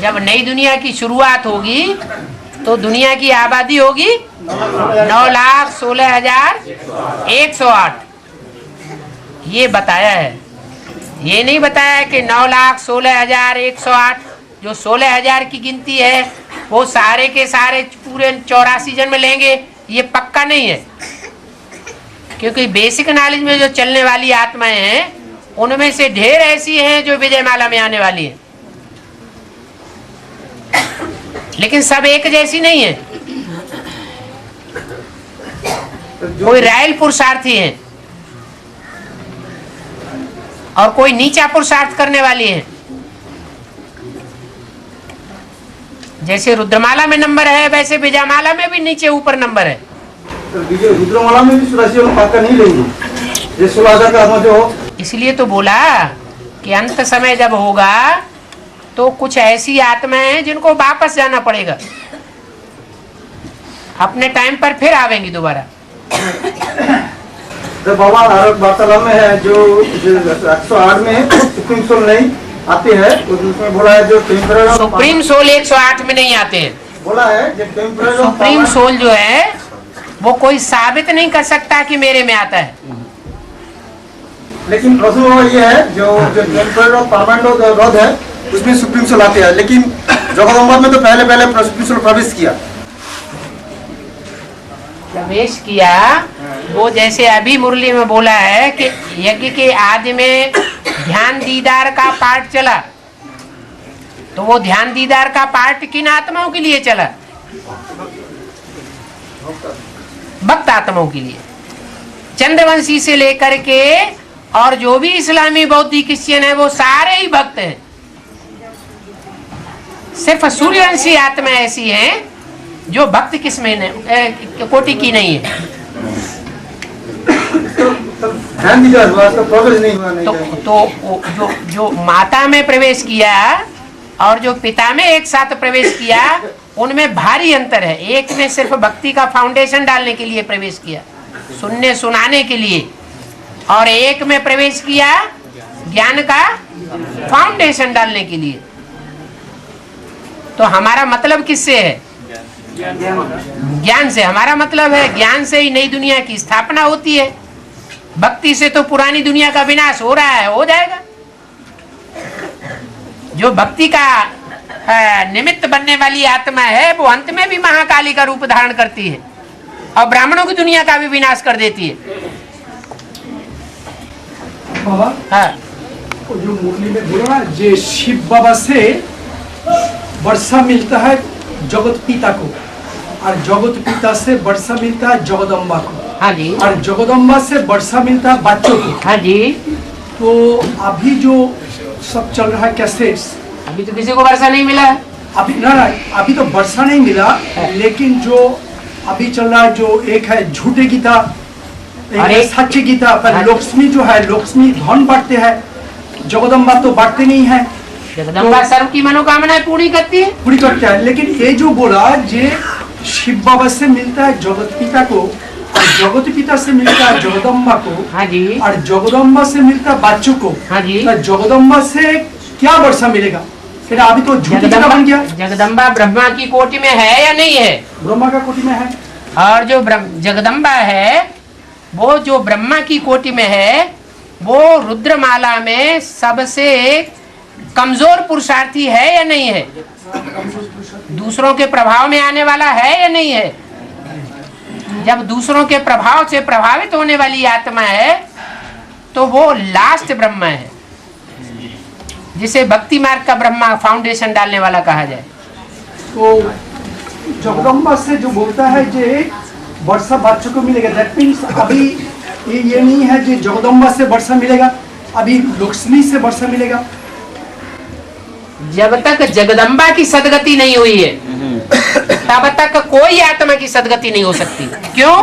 जब नई दुनिया की शुरुआत होगी तो दुनिया की आबादी होगी 9,16,108। ये बताया है, ये नहीं बताया कि 9,16,108 जो 16,000 की गिनती है वो सारे के सारे पूरे 84 जन्म लेंगे, ये पक्का नहीं है। क्योंकि बेसिक नॉलेज में जो चलने वाली आत्माएं हैं उनमें से ढेर ऐसी हैं जो विजयमाला में आने वाली हैं, लेकिन सब एक जैसी नहीं है। कोई रायल पुरुषार्थी है और कोई नीचा पुरुषार्थ करने वाली है। जैसे रुद्रमाला में नंबर है वैसे विजयमाला में भी नीचे ऊपर नंबर है। रुद्रमाला में भी 84 पक्का नहीं लेंगे, ये 16,000 का आत्मा जो हो। इसलिए तो बोला कि अंत समय जब होगा तो कुछ ऐसी आत्माएं हैं जिनको वापस जाना पड़ेगा, अपने टाइम पर फिर आवेंगी दोबारा। तो बाबा वार्तालाप में है जो 108 में सुप्रीम सोल नहीं आते हैं, उसमें बोला है जो टेम्पररी सुप्रीम सोल 108 में नहीं आते हैं। बोला है जो टेम्पररी सुप्रीम सोल जो है वो कोई साबित नहीं कर सकता कि मेरे में आता है। लेकिन प्रश्न ये है जो टेम्पररी और परमानेंट रद है उसमें सुप्रीम सोल आते हैं, लेकिन जगदम्बा में तो पहले सुप्रीम सोल प्रवेश किया। वो जैसे अभी मुरली में बोला है कि यज्ञ के आदि में ध्यान दीदार का पाठ चला, तो वो ध्यान दीदार का पाठ किन आत्माओं के लिए चला? भक्त आत्माओं के लिए। चंद्रवंशी से लेकर के और जो भी इस्लामी बौद्ध क्रिश्चियन है वो सारे ही भक्त हैं। सिर्फ सूर्यवंशी आत्मा ऐसी हैं जो भक्त किस्म कोटि की नहीं है। तो जो माता में प्रवेश किया और जो पिता में एक साथ प्रवेश किया उनमें भारी अंतर है। एक में सिर्फ भक्ति का फाउंडेशन डालने के लिए प्रवेश किया, सुनने सुनाने के लिए, और एक में प्रवेश किया ज्ञान का फाउंडेशन डालने के लिए। तो हमारा मतलब किससे है? ज्ञान से। हमारा मतलब है ज्ञान से ही नई दुनिया की स्थापना होती है। भक्ति से तो पुरानी दुनिया का विनाश हो रहा है, हो जाएगा। जो भक्ति का निमित्त बनने वाली आत्मा है वो अंत में भी महाकाली का रूप धारण करती है और ब्राह्मणों की दुनिया का भी विनाश कर देती है। बाबा, हाँ, जो मुरली में बोला ना, जे शिव बाबा से वर्षा मिलता है जगत पिता को और जगत पिता से वर्षा मिलता है जगदम्बा को। हाँ जी। और जगदम्बा से वर्षा मिलता है बच्चों को। हाँ जी। तो अभी जो सब चल रहा है कैसेट्स, अभी तो किसी को वर्षा नहीं मिला है। अभी ना अभी तो वर्षा नहीं मिला, लेकिन जो अभी चल रहा है जो एक है झूठे गीता, एक सच्चे गीता पर लक्ष्मी जो है, लक्ष्मी धन बांटते हैं, जगदम्बा तो बांटते नहीं है। जगदम्बा सर्व की मनोकामना पूरी करती है, पूरी करता है। लेकिन ये जो बोला जे शिव बाबा से मिलता है जगत पिता को और जगत पिता से मिलता है जगदम्बा को। हाँ जी। और जगदम्बा से मिलता है बच्चों को। हाँ जी। तो जगदम्बा से क्या वर्षा मिलेगा? फिर अभी तो झूठी गीता बन गया। जगदम्बा ब्रह्मा की कोटि में है या नहीं है? ब्रह्मा का कोटि में है। और जो जगदम्बा है वो जो ब्रह्मा की कोटि में है वो रुद्रमाला में सबसे कमजोर पुरुषार्थी है या नहीं है? दूसरों के प्रभाव में आने वाला है या नहीं है? जब दूसरों के प्रभाव से प्रभावित होने वाली आत्मा है तो वो लास्ट ब्रह्मा है, जिसे भक्ति मार्ग का ब्रह्मा फाउंडेशन डालने वाला कहा जाए। तो जगदम्बा से जो बोलता है जे वर्षा बच्चों को मिलेगा, दैट मीन्स अभी ये नहीं है कि जगदम्बा से वर्षा मिलेगा, अभी लक्ष्मी से वर्षा मिलेगा। जब तक जगदम्बा की सदगति नहीं हुई है तब तक कोई आत्मा की सदगति नहीं हो सकती। क्यों?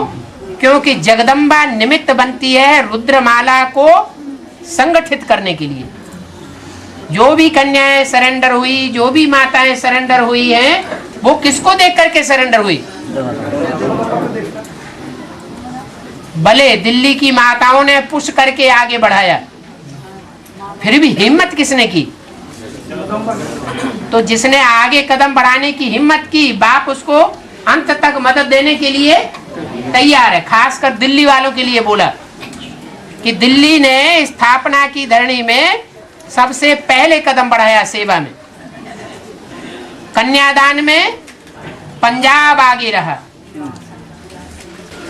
क्योंकि जगदम्बा निमित्त बनती है रुद्रमाला को संगठित करने के लिए। जो भी कन्याएं सरेंडर हुई, जो भी माताएं सरेंडर हुई हैं, वो किसको देख करके सरेंडर हुई? भले दिल्ली की माताओं ने पुश करके आगे बढ़ाया, फिर भी हिम्मत किसने की? तो जिसने आगे कदम बढ़ाने की हिम्मत की, बाप उसको अंत तक मदद देने के लिए तैयार है। खासकर दिल्ली वालों के लिए बोला कि दिल्ली ने स्थापना की धरणी में सबसे पहले कदम बढ़ाया सेवा में। कन्यादान में पंजाब आगे रहा।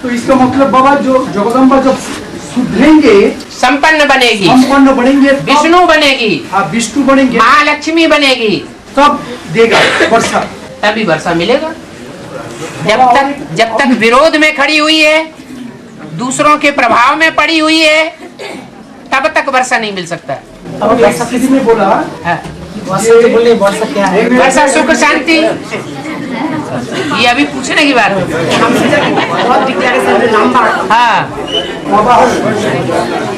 तो इसका मतलब बाबा जो जगदम्बा जब सुधरेंगे, संपन्न बनेगी, संपन्न बनेंगे, विष्णु बनेगी, हाँ विष्णु बनेंगे, महालक्ष्मी बनेगी, तब देगा वर्षा, तभी वर्षा मिलेगा। जब तक विरोध में खड़ी हुई है, दूसरों के प्रभाव में पड़ी हुई है, तब तक वर्षा नहीं मिल सकता। में बोला वर्षा सुख शांति, ये अभी पूछने की बात है। हाँ,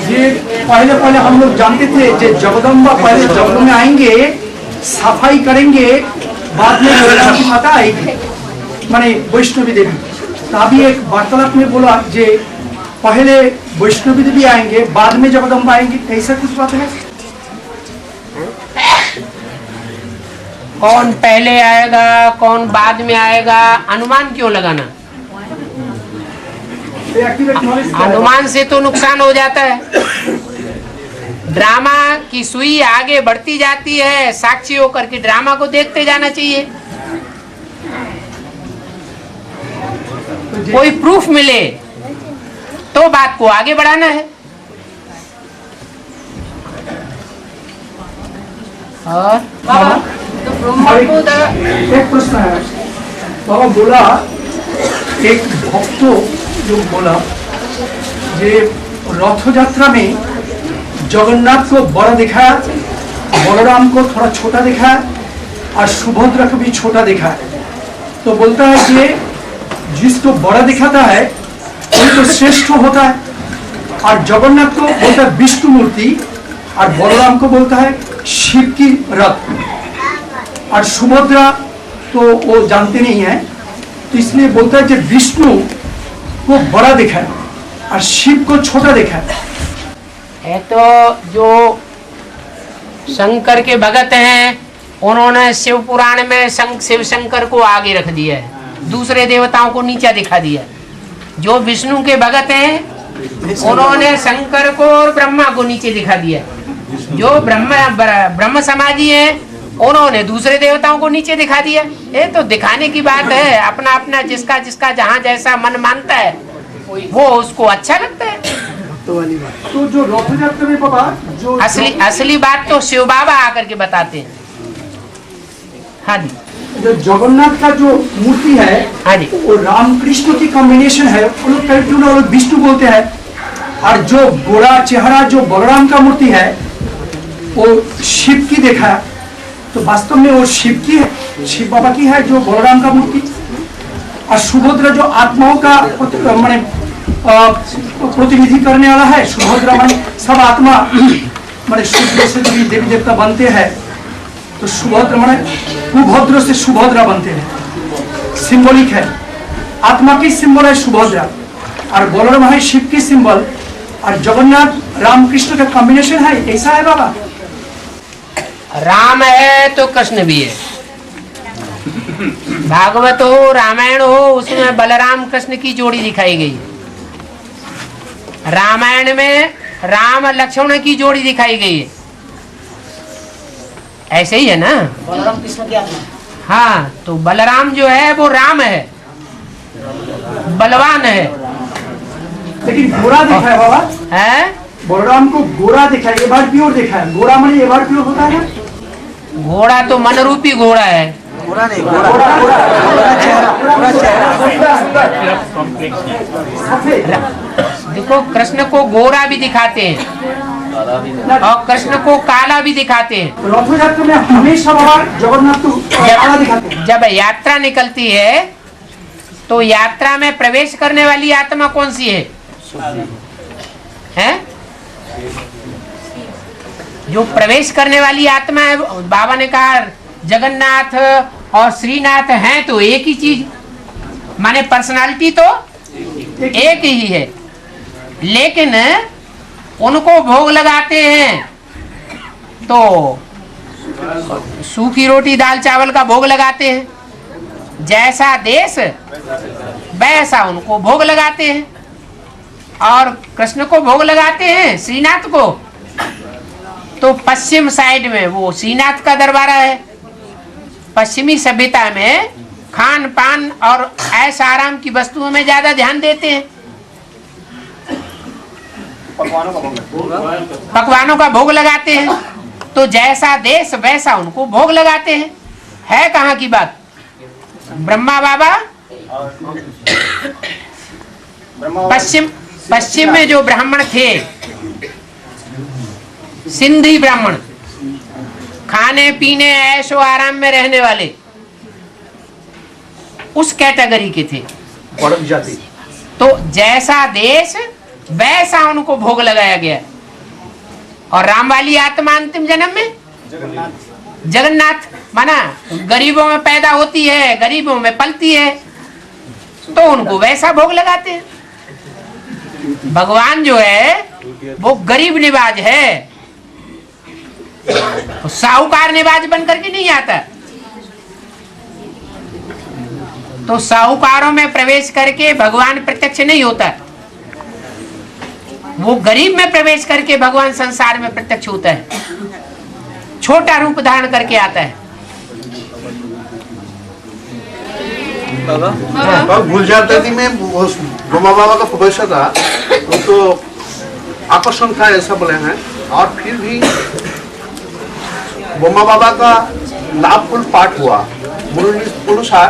ये पहले हम लोग जानते थे कि जगदम्बा पहले जगत में आएंगे, सफाई करेंगे, बाद में की माता आएगी, माने वैष्णवी देवी। तो अभी एक वार्तालाप में बोला जे पहले वैष्णवी देवी आएंगे, बाद में जगदम्बा आएंगे, ऐसा कुछ बात है? कौन पहले आएगा कौन बाद में आएगा, अनुमान क्यों लगाना? अनुमान से तो नुकसान हो जाता है। ड्रामा की सुई आगे बढ़ती जाती है, साक्षी होकर के ड्रामा को देखते जाना चाहिए। कोई प्रूफ मिले तो बात को आगे बढ़ाना है। और एक प्रश्न है बाबा, बोला एक भक्त जो बोला जे रथ यात्रा में जगन्नाथ को बड़ा दिखाया, बलराम को थोड़ा छोटा दिखाया और सुभद्रा को भी छोटा दिखाया। तो बोलता है कि जिसको बड़ा दिखाता है वही तो श्रेष्ठ होता है, और जगन्नाथ को बोलता है विष्णु मूर्ति, और बलराम को बोलता है शिव की रथ, और सुभद्रा तो वो जानते नहीं है, तो इसलिए बोलता है कि विष्णु को बड़ा दिखाया और शिव को छोटा दिखाया। है तो जो शंकर के भगत हैं, उन्होंने शिव पुराण में शिव शंकर को आगे रख दिया है, दूसरे देवताओं को नीचा दिखा दिया। जो विष्णु के भगत हैं, उन्होंने शंकर को और ब्रह्मा को नीचे दिखा दिया। जो ब्रह्म समाजी हैं, उन्होंने दूसरे देवताओं को नीचे दिखा दिया। ये तो दिखाने की बात है, अपना अपना जिसका जिसका जहाँ जैसा मन मानता है वो उसको अच्छा लगता है। तो जो रथ यात्रा में बाबा जो असली बात तो शिव बाबा आकर के बताते हैं। हाँ जी, जो जगन्नाथ का जो मूर्ति है, हाँ जी, वो रामकृष्ण की कॉम्बिनेशन है, वो लोग कैल्टून और विष्णु बोलते हैं। और जो गोरा चेहरा जो बलराम का मूर्ति है वो शिव की देखा है, तो वास्तव में वो शिव की है, शिव बाबा की है जो बलराम का मूर्ति। और सुभद्रा जो आत्माओं का माने प्रतिनिधि करने वाला है, सुभद्रा माने सब आत्मा माने शुद्ध से भी देवी देवता बनते हैं, तो सुभद्रा माने कुभद्र से सुभद्रा बनते हैं, सिंबलिक है। आत्मा की सिंबल है सुभद्रा, और बलराम है शिव की सिंबल, और जगन्नाथ रामकृष्ण का कॉम्बिनेशन है। ऐसा है बाबा? राम है तो कृष्ण भी है। भागवत हो, रामायण हो, उसमें बलराम कृष्ण की जोड़ी दिखाई गई। रामायण में राम लक्ष्मण की जोड़ी दिखाई गई है। ऐसे ही है ना? बलराम कृष्ण की आत्मा। हाँ, तो बलराम जो है वो राम है, बलवान है। लेकिन गोरा देखा है बाबा? है? बलराम को गोरा देखा है, एबार प्योर देखा है। गोरा माने एबार प्योर होता है ना? घोड़ा तो मन रूपी घोड़ा है। घोड़ा नहीं, देखो, कृष्ण को गोरा भी दिखाते हैं और कृष्ण को काला भी दिखाते हैं। रथ यात्रा में हमेशा बाबा जगन्नाथ को काला दिखाते हैं। जब यात्रा निकलती है तो यात्रा में प्रवेश करने वाली आत्मा कौन सी है? हैं? जो प्रवेश करने वाली आत्मा है, बाबा ने कहा जगन्नाथ और श्रीनाथ हैं तो एक ही चीज, माने पर्सनालिटी तो एक ही है, लेकिन उनको भोग लगाते हैं तो सूखी रोटी दाल चावल का भोग लगाते हैं। जैसा देश वैसा उनको भोग लगाते हैं। और कृष्ण को भोग लगाते हैं, श्रीनाथ को। तो पश्चिम साइड में वो श्रीनाथ का दरबारा है। पश्चिमी सभ्यता में खान पान और ऐश आराम की वस्तुओं में ज्यादा ध्यान देते हैं। पकवानों का भोग लगाते हैं। तो जैसा देश वैसा उनको भोग लगाते हैं। है कहाँ की बात? ब्रह्मा बाबा पश्चिम में जो ब्राह्मण थे, सिंधी ब्राह्मण, खाने पीने ऐशो आराम में रहने वाले, उस कैटेगरी के थे। तो जैसा देश वैसा उनको भोग लगाया गया। और राम वाली आत्मा अंतिम जन्म में जगन्नाथ, माना गरीबों में पैदा होती है, गरीबों में पलती है, तो उनको वैसा भोग लगाते हैं। भगवान जो है वो गरीब निवाज है, साहूकार निवाज बन करके नहीं आता। तो साहूकारों में प्रवेश करके भगवान प्रत्यक्ष नहीं होता। वो गरीब में प्रवेश करके भगवान संसार में प्रत्यक्ष होता है, छोटा रूप धारण करके आता है। गुलजार दादी में ब्रह्मा बाबा का प्रोफेसर था, उनको आकर्षण था ऐसा बोले हैं। और फिर भी ब्रह्मा बाबा का लाभफुल पाठ हुआ, अनुसार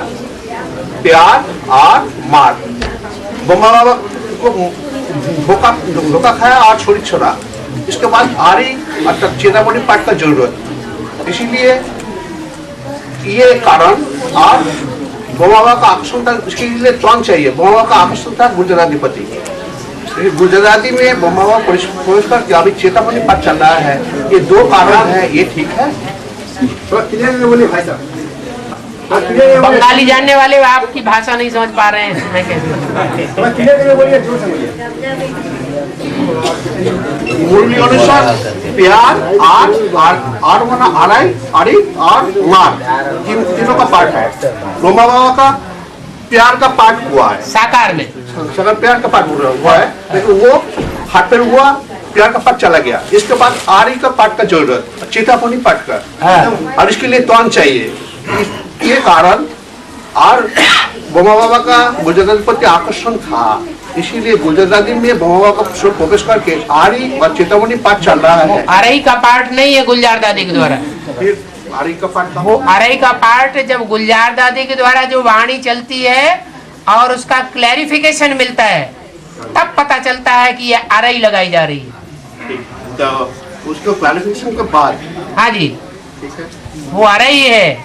प्यार और मार। ब्रह्मा बाबा को धोखा खाया और छोड़ी छोड़ा। इसके बाद आरी अर्थात चेतावनी पाठ का जरूरत। इसीलिए ये कारण और ब्रह्मा बाबा का आकर्षण था, इसके लिए त्वंग चाहिए। ब्रह्मा बाबा का आकर्षण था गुजराती। गुजराती में ब्रह्मा बाबा प्रवेश कर अभी चेतावनी पाठ चल रहा है। ये दो कारण है, ये ठीक है। बंगाली जानने वाले आपकी भाषा नहीं समझ पा रहे हैं, मैं कहती मुरली अनुसार प्यार और माना आरी और मार, तीनों का पाठ है। ब्रह्मा बाबा का प्यार का पाठ हुआ है, साकार में प्यार का पाठ हुआ है, लेकिन वो हाथ पैर हुआ, प्यार का पाठ चला गया। इसके बाद आरी का पाठ का जरूरत, चेतावनी पाठ का, और इसके लिए त्वंग चाहिए। ये कारण और ब्रह्मा बाबा का गुजराती प्रति आकर्षण था, इसीलिए गुजराती में ब्रह्मा बाबा का प्रवेश करके आरी और चेतावनी पाठ चल रहा है। आरई का पाठ नहीं है गुलजार दादी के द्वारा। फिर आरई का पाठ, वो आरई का पाठ जब गुलजार दादी के द्वारा जो वाणी चलती है और उसका क्लैरिफिकेशन मिलता है, तब पता चलता है कि ये आरई लगाई जा रही है। तो उसको क्लैरिफिकेशन के बाद, हाँ जी, वो आ रही है।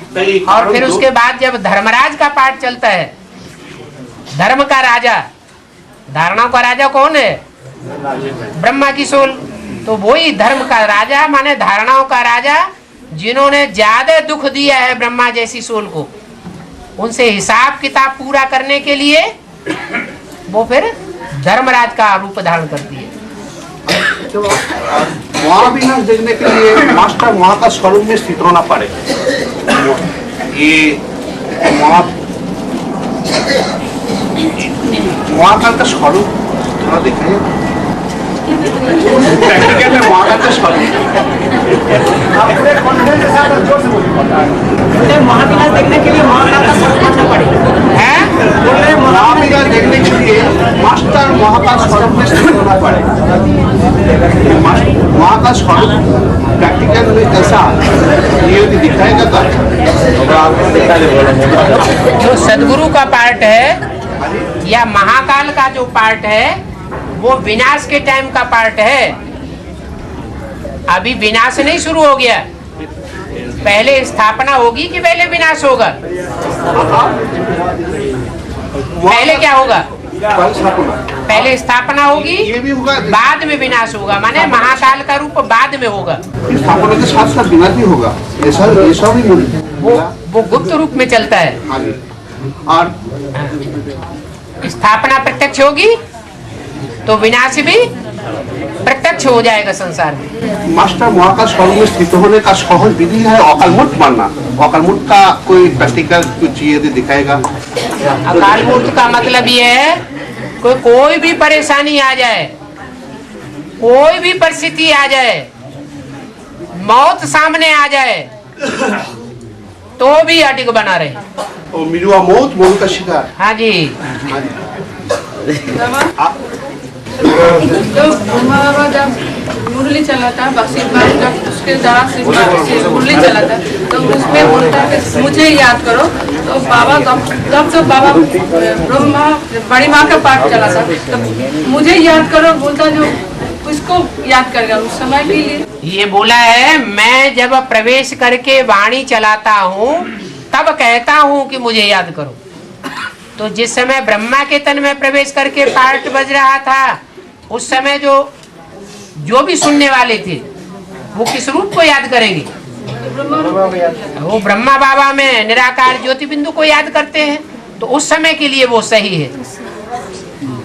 और फिर उसके बाद जब धर्मराज का पाठ चलता है, धर्म का राजा, धारणाओं का राजा कौन है? ब्रह्मा की सोल। तो वही धर्म का राजा माने धारणाओं का राजा, जिन्होंने ज्यादा दुख दिया है ब्रह्मा जैसी सोल को, उनसे हिसाब किताब पूरा करने के लिए वो फिर धर्मराज का रूप धारण करती है। महाविनाश देखने के लिए मास्टर वहाँ का स्वरूप में स्थित होना पड़े। ये महाकाल का स्वरूप थोड़ा दिखाइए, प्रैक्टिकल में महाकाल का स्वरूप। महाविनाश देखने के लिए महाकाल का स्वरूप मानना पड़ेगा। महाविनाश देखने के लिए मास्टर वहाँ का स्वरूप में स्थित होना पड़ेगा। वहाँ का स्वरूप प्रैक्टिकल में कैसा ये दिखाएगा जो सदगुरु का पार्ट है या महाकाल का जो पार्ट है, वो विनाश के टाइम का पार्ट है। अभी विनाश नहीं शुरू हो गया, पहले स्थापना होगी कि पहले विनाश होगा? पहले क्या होगा? पहले स्थापना होगी, बाद में विनाश होगा, माने महाकाल का रूप बाद में होगा। स्थापना के साथ साथ विनाश भी होगा, ऐसा भी वो गुप्त रूप में चलता है। और स्थापना प्रत्यक्ष होगी तो विनाश भी प्रत्यक्ष हो जाएगा संसार में। मास्टर महाकाश स्वर्ग में स्थित होने का सहज विधि है अकालमूर्त मानना। अकालमूर्त का कोई प्रैक्टिकल कुछ चीज यदि दिखाएगा? अकाल मूर्त का मतलब ये है कोई भी परेशानी आ जाए, कोई भी परिस्थिति आ जाए, मौत सामने आ जाए तो भी अडिग बना रहे। और मिलुआ मौत मौत का शिकार। हाँ जी। जो बाबा जब मुरली चलाता बक्सी बाबा जब उसके द्वारा से मुरली चलाता तो उसमें बोलता है कि मुझे याद करो। तो बाबा तब तो बाबा ब्रह्मा बड़ी माँ का पाठ चलाता तो मुझे याद करो बोलता, जो उसको याद करेगा उस समय के लिए। ये बोला है मैं जब प्रवेश करके वाणी चलाता हूँ तब कहता हूँ कि मुझे याद करो। तो जिस समय ब्रह्मा के तन में प्रवेश करके पाठ बज रहा था उस समय जो भी सुनने वाले थे वो किस रूप को याद करेंगे? वो ब्रह्मा बाबा में निराकार ज्योति बिंदु को याद करते हैं। तो उस समय के लिए वो सही है,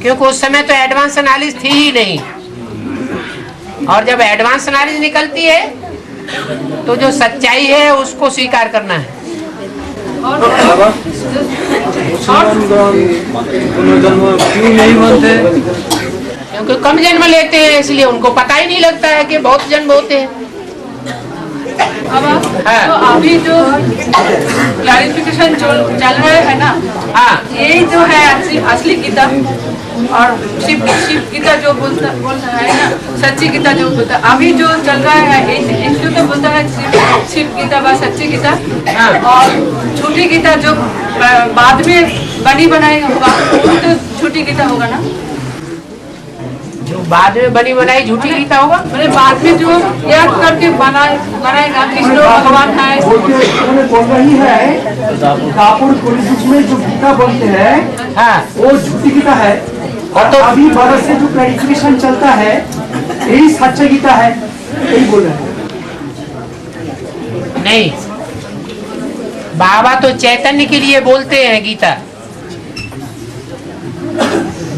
क्योंकि उस समय तो एडवांस नॉलेज थी ही नहीं। और जब एडवांस नॉलेज निकलती है तो जो सच्चाई है उसको स्वीकार करना है। क्यों नहीं बनते? क्योंकि कम जन्म लेते हैं इसलिए उनको पता ही नहीं लगता है कि बहुत जन्म होते हैं। हाँ। तो अभी जो क्लैरिफिकेशन जो चल रहा है ना, हाँ, ये जो है असली गीता और शिव गीता जो बोलता है ना, सच्ची गीता जो बोलता है। अभी जो चल रहा है इसको तो बोलता है शिव गीता व सच्ची गीता, और झूठी गीता जो बाद में बनी बनाई होगा वो तो झूठी गीता होगा ना। जो बाद में बनी बनाई झूठी गीता होगा, मैंने बाद में जो याद करके बनाएगा कृष्ण भगवान है। बोल रही है कापुर पुलिस में जो गीता बोलते हैं हाँ, वो झूठी गीता है। और तो अभी बरस से जो क्लैरिफिकेशन चलता है यही सच्चा गीता है, यही बोल रहे हैं। नहीं, बाबा तो चैतन्य के लिए बोलते हैं गीता,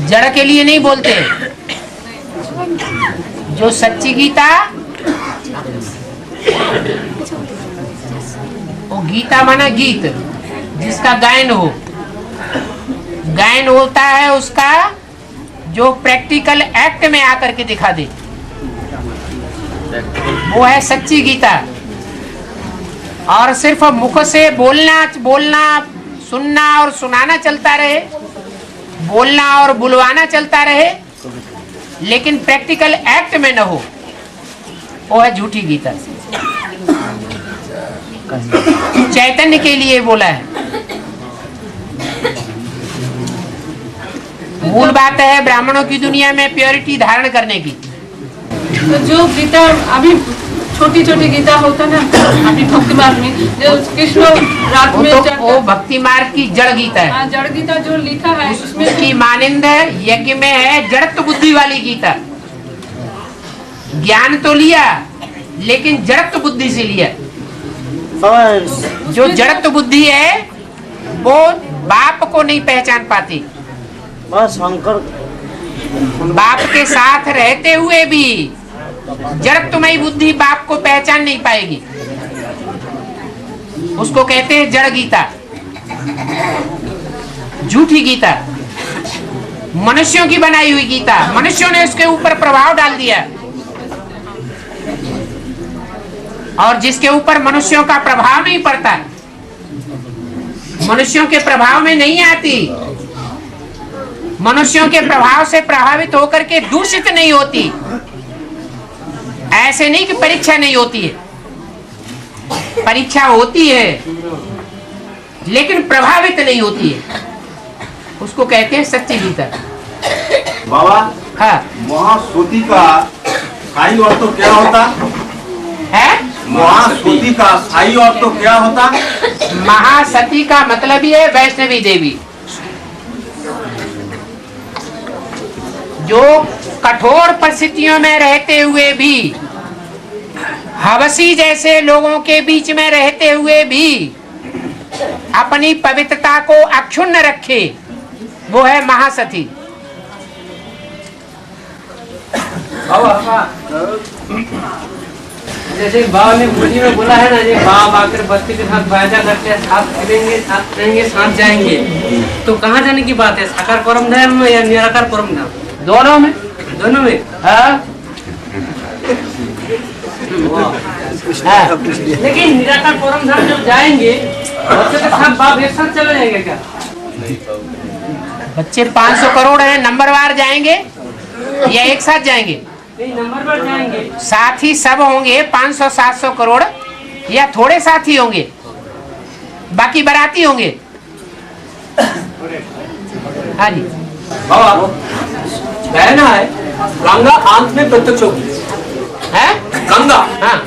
जड़ के लिए नहीं बोलते हैं। जो सच्ची गीता वो गीता माना गीत जिसका गायन हो, गायन होता है उसका जो प्रैक्टिकल एक्ट में आकर के दिखा दे, वो है सच्ची गीता। और सिर्फ मुख से बोलना सुनना और सुनाना चलता रहे, बोलना और बुलवाना चलता रहे, लेकिन प्रैक्टिकल एक्ट में न हो, वो है झूठी गीता। चैतन्य के लिए बोला है। मूल बात है ब्राह्मणों की दुनिया में प्योरिटी धारण करने की। तो जो गीता अभी छोटी छोटी गीता होता ना अभी भक्ति मार्ग में जो कृष्ण रात में वो भक्ति मार्ग की जड़ गीता है। जड़ गीता जो लिखा है उसमें उसकी मानिंद यज्ञ में है जड़त्व बुद्धि वाली गीता। ज्ञान तो लिया लेकिन जड़त्व बुद्धि से लिया। जो जड़त्व बुद्धि है वो बाप को नहीं पहचान पाती। बाप के साथ रहते हुए भी जड़त्वमयी बुद्धि बाप को पहचान नहीं पाएगी। उसको कहते हैं जड़ गीता, झूठी गीता, मनुष्यों की बनाई हुई गीता। मनुष्यों ने उसके ऊपर प्रभाव डाल दिया, और जिसके ऊपर मनुष्यों का प्रभाव नहीं पड़ता, मनुष्यों के प्रभाव में नहीं आती, मनुष्यों के प्रभाव से प्रभावित होकर के दूषित नहीं होती। ऐसे नहीं कि परीक्षा नहीं होती है, परीक्षा होती है लेकिन प्रभावित नहीं होती है। उसको कहते हैं सच्ची गीता। बाबा हाँ, महाश्रुति का स्थायी अर्थ तो क्या होता है? महाश्रुति का स्थायी अर्थ तो क्या होता? महासती का मतलब ही है वैष्णवी देवी, जो कठोर परिस्थितियों में रहते हुए भी, हवसी जैसे लोगों के बीच में रहते हुए भी अपनी पवित्रता को अक्षुण्ण रखे, वो है महासती। जैसे बाबा ने मुरली में बोला है ना, ये बाप आकर बस्ती के साथ वायदा करते हैं, साथ खेलेंगे, साथ रहेंगे, साथ जाएंगे, तो कहाँ जाने की बात है? साकार परम धाम या निराकार परम धाम? दोनों में। दोनों में। लेकिन निराकार परम धाम जब जाएंगे बच्चे के साथ बाप एक साथ चले जाएंगे क्या? बच्चे 500 करोड़ हैं, नंबरवार जाएंगे या एक साथ जाएंगे? नहीं, नंबरवार जाएंगे। साथी सब होंगे 500-700 करोड़, या थोड़े साथी होंगे, बाकी बाराती होंगे? हाँ जी बाबा, कहना है गंगा आंत में प्रत्यक्ष होगी है? गंगा हाँ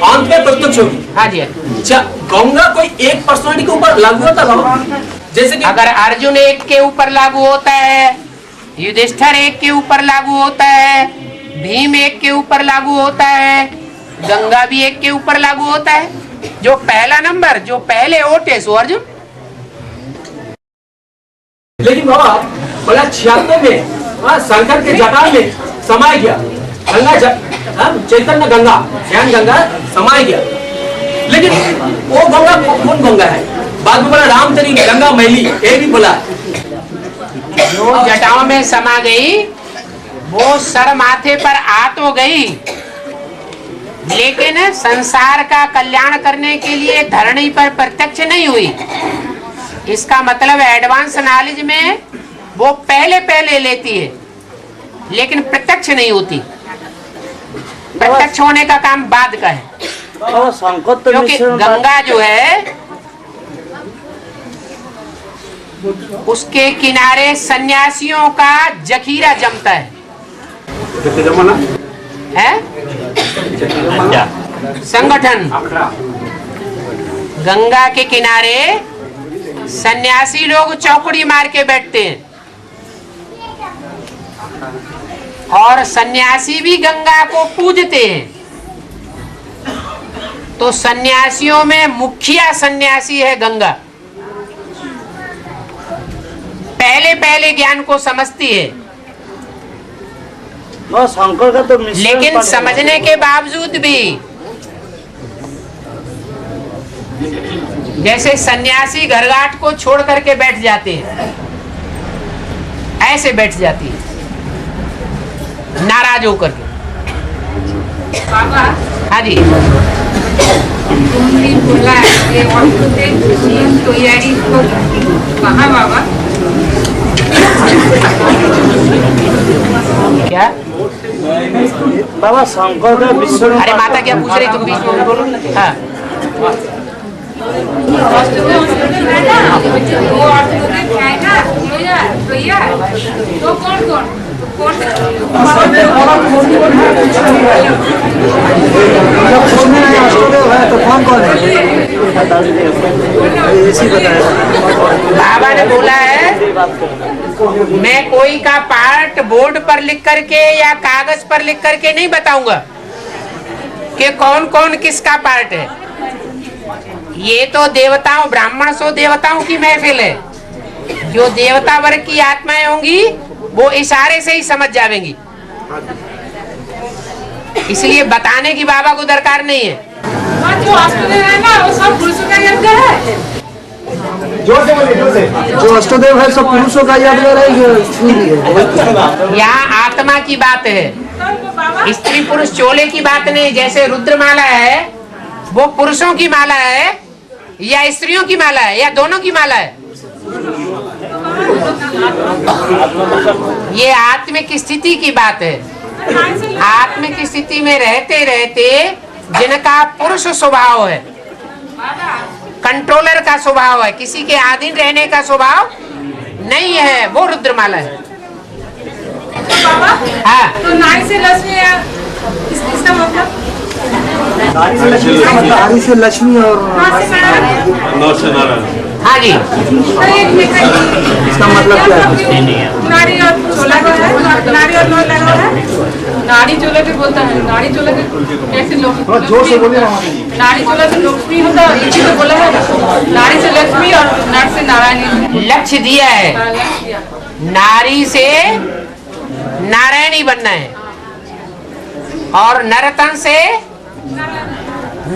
आंत में प्रत्यक्ष होगी। हाँ जी। गंगा कोई एक पर्सनालिटी के ऊपर लागू होता है बाबा? जैसे कि अगर अर्जुन एक के ऊपर लागू होता है, युधिष्ठिर एक के ऊपर लागू होता है, भीम एक के ऊपर लागू होता है, गंगा भी एक के ऊपर लागू होता है। जो पहला नंबर, जो पहले ओटे सो अर्जुन। लेकिन बाबा बोला 76 में शंकर के जटाल में समाय गया गंगा, चैतन्य गंगा, ज्ञान गंगा समाय गया। लेकिन वो गंगा कौन गंगा है? बाद में बोला रामचरी गंगा मैली, ये भी बोला। जो जटाओं में समा गई वो सर माथे पर आ तो गई, लेकिन संसार का कल्याण करने के लिए धरणी पर प्रत्यक्ष नहीं हुई। इसका मतलब एडवांस नॉलेज में वो पहले लेती है, लेकिन प्रत्यक्ष नहीं होती। प्रत्यक्ष होने का काम बाद का है, क्योंकि गंगा जो है उसके किनारे सन्यासियों का जखीरा जमता है संगठन। गंगा के किनारे सन्यासी लोग चौकड़ी मार के बैठते हैं, और सन्यासी भी गंगा को पूजते हैं। तो सन्यासियों में मुखिया सन्यासी है गंगा, पहले ज्ञान को समझती है, शंकर का तो लेकिन समझने के बावजूद भी जैसे सन्यासी घरघाट को छोड़ करके बैठ जाते हैं, ऐसे बैठ जाती है नाराज होकर के। बाबा हाँ जी तुमने बोला ये तैयारी को कहाँ बाबा? क्या बाबा शंकर का विश्व? अरे माता क्या पूछ रही तुम बीच में बोलो। हाँ तो कौन बाबा ने बोला है मैं कोई का पार्ट बोर्ड पर लिख करके या कागज पर लिख करके नहीं बताऊंगा कि कौन कौन किसका पार्ट है। ये तो देवताओं, ब्राह्मण सो देवताओं की महफिल है। जो देवता वर्ग की आत्माएं होंगी वो इशारे से ही समझ जाएंगी, इसलिए बताने की बाबा को दरकार नहीं है। जो अष्टदेव है ना वो सब पुरुषों का यज्ञ है। जो अष्टदेव है सब पुरुषों का याद है। यहाँ आत्मा की बात है, स्त्री पुरुष चोले की बात नहीं। जैसे रुद्रमाला है वो पुरुषों की माला है या स्त्रियों की माला है या दोनों की माला है? ये आत्मिक स्थिति की बात है। आत्मिक स्थिति में रहते रहते जिनका पुरुष स्वभाव है, कंट्रोलर का स्वभाव है, किसी के अधीन रहने का स्वभाव नहीं है, वो रुद्रमाला है। हाँ तो नारी से लक्ष्मी है, इसका मतलब नारी से लक्ष्मी और हाँ जी, इसका मतलब क्या है? नारी और चोला का है, नारी और नौ लगा है। नारी चोला के बोलता है, नारी चोला के कैसे लोग जोर से बोलिए। नारी चोला से लक्ष्मी होता है, इसी को बोला है। नारी से लक्ष्मी और नारी से नारायणी। लक्ष्य दिया है, नारी से नारायणी बनना है। और नरतन से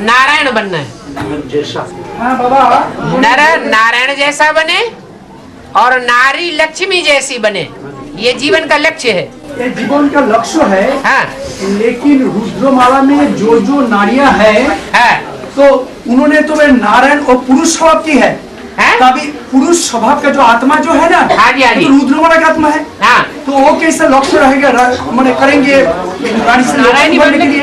नारायण बनना है। हाँ बाबा, नर नारायण जैसा बने और नारी लक्ष्मी जैसी बने, ये जीवन का लक्ष्य है। ये जीवन का लक्ष्य है। हाँ। लेकिन रुद्रमाला में जो नारियां हैं, तो उन्होंने तो वे नारायण और पुरुष स्वभाव की है। तभी पुरुष स्वभाव का जो आत्मा जो है ना, हाँ जी, हाँ जी। तो रुद्रमाला का आत्मा है। हाँ। तो वो कैसे लक्ष्य रहेगा, मैंने करेंगे नारी से लक्ष्मी बनने के लिए,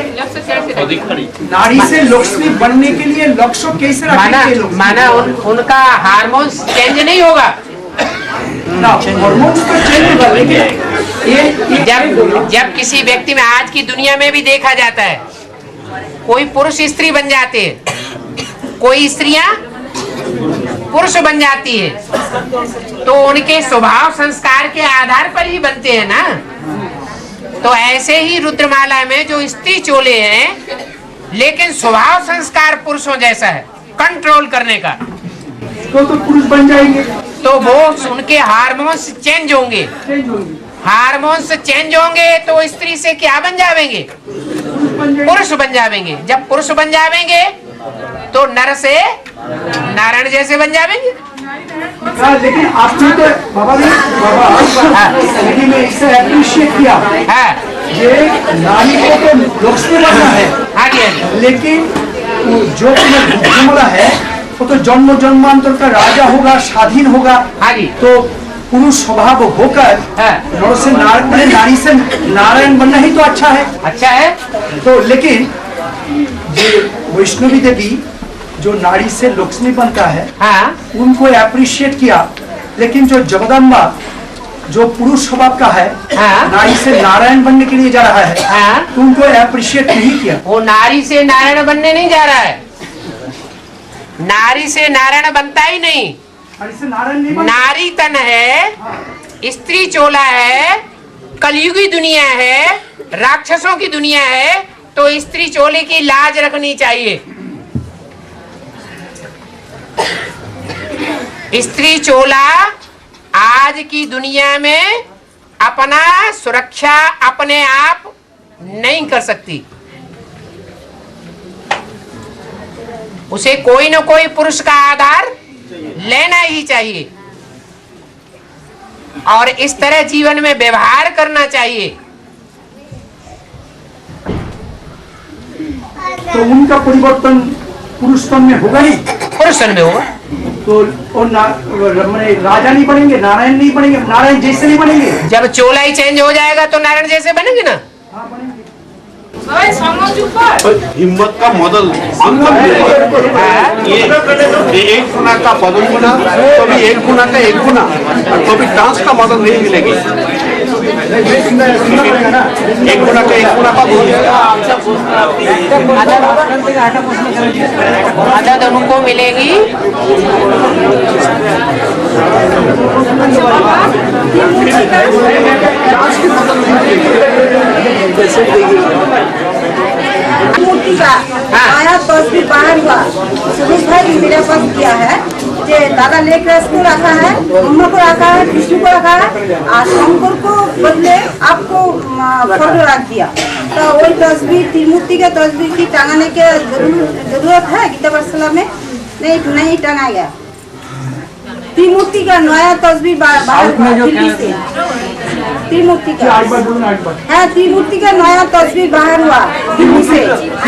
नारी से लक्ष्मी बनने के लिए लक्ष्य कैसे रखेंगे? माना उनका हार्मोन्स चेंज नहीं होगा ना, हार्मोन्स तो चेंज होगा, लेकिन जब किसी व्यक्ति में, आज की दुनिया में भी देखा जाता है, कोई पुरुष स्त्री बन जाते हैं, कोई स्त्रियां पुरुष बन जाती है, तो उनके स्वभाव संस्कार के आधार पर ही बनते हैं ना। तो ऐसे ही रुद्रमाला में जो स्त्री चोले हैं, लेकिन स्वभाव संस्कार पुरुषों जैसा है, कंट्रोल करने का, तो पुरुष बन जाएंगे। तो वो उनके हार्मोन्स चेंज होंगे। हार्मोन्स चेंज होंगे तो स्त्री से क्या बन जाएंगे? पुरुष बन जाएंगे। जब पुरुष बन जाएंगे तो नर से नारायण जैसे बन जाएंगे। लेकिन आपने तो बाबा लेकिन इसे अप्रिशिएट किया ये नारी को तो लक्ष्मी बनना है, लेकिन जो रुद्रमाला है वो तो जन्म जन्मांतर का राजा होगा, स्वाधीन होगा। तो पुरुष स्वभाव होकर नर से नारी से नारायण बनना ही तो अच्छा है। अच्छा है। तो लेकिन वैष्णवी देवी जो नारी से लक्ष्मी बनता है, उनको अप्रिशिएट किया, लेकिन जो जगदम्बा जो पुरुष स्वभाव का है, नारी से नारायण बनने के लिए जा रहा है, तो उनको अप्रिशिएट नहीं किया। वो नारी से नारायण बनने नहीं जा रहा है, नारी से नारायण बनता ही नहीं। नारी तन है, स्त्री चोला है, कलयुगी दुनिया है, राक्षसों की दुनिया है, तो स्त्री चोले की लाज रखनी चाहिए। स्त्री चोला आज की दुनिया में अपना सुरक्षा अपने आप नहीं कर सकती, उसे कोई न कोई पुरुष का आधार लेना ही चाहिए और इस तरह जीवन में व्यवहार करना चाहिए। तो उनका परिवर्तन पुरुष तन में होगा नहीं, पुरुष तन में होगा। तो राजा नहीं बनेंगे, नारायण नहीं बनेंगे, नारायण जैसे नहीं बनेंगे। जब चोला ही चेंज हो जाएगा तो नारायण जैसे बनेंगे ना। हिम्मत का मॉडल ये एक गुना का बदल गुना, कभी एक गुना का एक गुना, कभी डांस का मॉडल नहीं मिलेगी। एक गुना का एक गुना का मदद उनको मिलेगी। मूर्ति का आया तस्वीर बाहर हुआ, सुरेश भाई मेरे पास किया है, जे दादा लेकर इसको रखा है, अम्मा को रखा है, विष्णु को रखा है, और शंकर को बदले आपको फोटो रख दिया। तो वही तस्वीर त्रिमूर्ति के तस्वीर की टांगने के जरूरत है गीता पाठशाला में? नहीं टांगा गया। त्रिमूर्ति का नया तस्वीर बाहर दिल्ली से, त्रिमूर्ति का है, त्रिमूर्ति का नया तस्वीर बाहर हुआ दिल्ली से।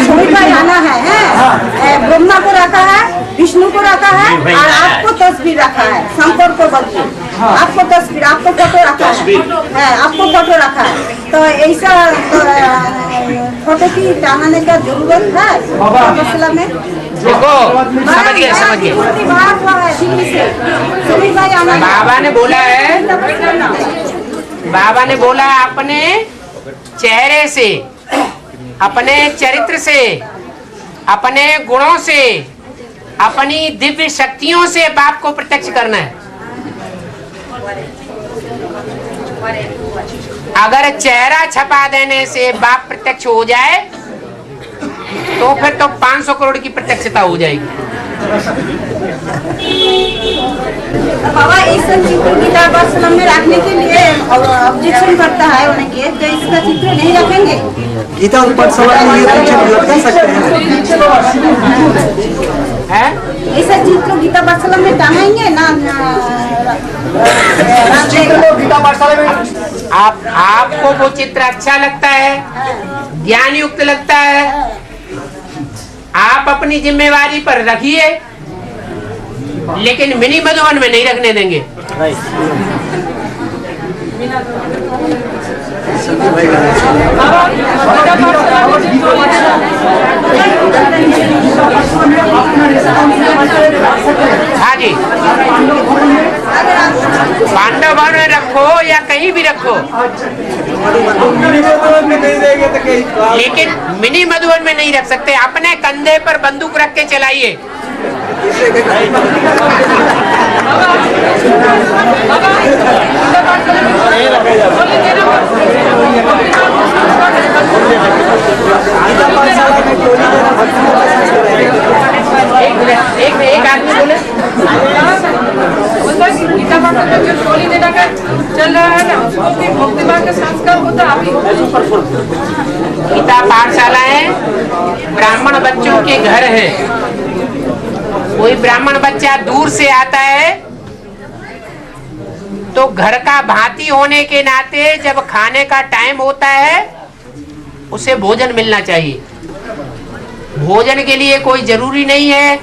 सभी का आना है, ब्रह्मा को रखा है, विष्णु को रखा है, और आपको तस्वीर रखा है, शंकर को बदले आपको तस्वीर, आपको फोटो रखा है, आपको फोटो रखा है। तो ऐसा फोटो की टांगने का जरूरत है पाठशाला में। समझ गया। बाबा ने बोला अपने चेहरे से, अपने चरित्र से, अपने गुणों से, अपनी दिव्य शक्तियों से बाप को प्रत्यक्ष करना है। अगर चेहरा छपा देने से बाप प्रत्यक्ष हो जाए तो फिर तो 500 करोड़ की प्रत्यक्षता हो जाएगी। बाबा ऐसा चित्र गीता पाठशाला में रखने के लिए ऑब्जेक्शन करता है उन्हें, तो इसका चित्र नहीं रखेंगे। गीता पाठशाला के लिए कुछ बता सकते हैं? ऐसा चीज तो गीता पाठशाला में टांगेंगे ना गीता पाठशाला में आपको वो चित्र अच्छा लगता है, ज्ञान युक्त लगता है, आप अपनी जिम्मेवारी पर रखिए, लेकिन मिनी मधुबन में नहीं रखने देंगे। हाँ जी, पांडव भवन में रखो या कहीं भी रखो, लेकिन मिनी मधुबन में नहीं रख सकते। अपने कंधे पर बंदूक रख के चलाइए। एक आदमी बोले गीता पाठशाला जो टोली देना का चल रहा है ना, उसको भी भक्तिभाव का संस्कार होता अभी। गीता पाठशालाएं ब्राह्मण बच्चों के घर हैं। कोई ब्राह्मण बच्चा दूर से आता है तो घर का भांति होने के नाते जब खाने का टाइम होता है उसे भोजन मिलना चाहिए। भोजन के लिए कोई जरूरी नहीं है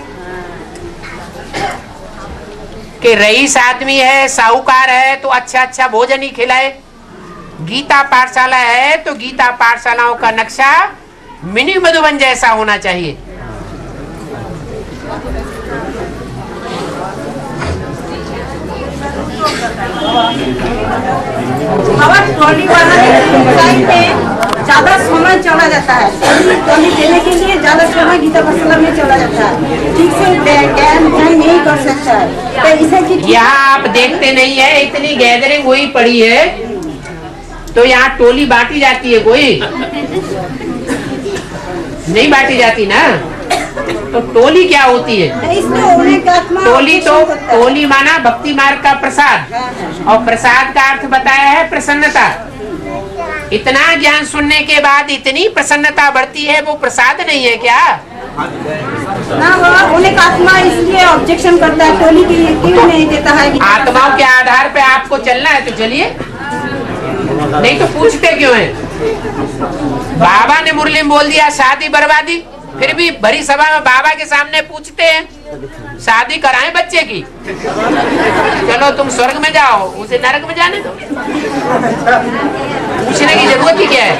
कि रईस आदमी है, साहूकार है तो अच्छा अच्छा भोजन ही खिलाए। गीता पाठशाला है तो गीता पाठशालाओं का नक्शा मिनी मधुबन जैसा होना चाहिए। बाबा ट्रॉली बनाने में ज्यादा समय चला जाता है, ट्रॉली देने के लिए ज्यादा समय गीता पाठशाला में चला जाता है, ठीक से ध्यान नहीं कर सकता है। तो इसे यहाँ आप देखते नहीं है, इतनी गैदरिंग हुई पड़ी है तो यहाँ टोली बांटी जाती है? कोई नहीं बांटी जाती ना। तो टोली क्या होती है? टोली माना भक्ति मार्ग का प्रसाद, और प्रसाद का अर्थ बताया है प्रसन्नता। इतना ज्ञान सुनने के बाद इतनी प्रसन्नता बढ़ती है, वो प्रसाद नहीं है क्या? ना उन्हें आत्मा इसलिए ऑब्जेक्शन करता है, टोली के लिए क्यों नहीं देता है? आत्माओं के आधार पे आपको चलना है तो चलिए, नहीं तो पूछते क्यों है? बाबा ने मुरली में बोल दिया शादी बर्बादी, फिर भी भरी सभा में बाबा के सामने पूछते हैं शादी कराएं बच्चे की। चलो तुम स्वर्ग में जाओ, उसे नरक में जाने दो। पूछने की जरूरत ही क्या है?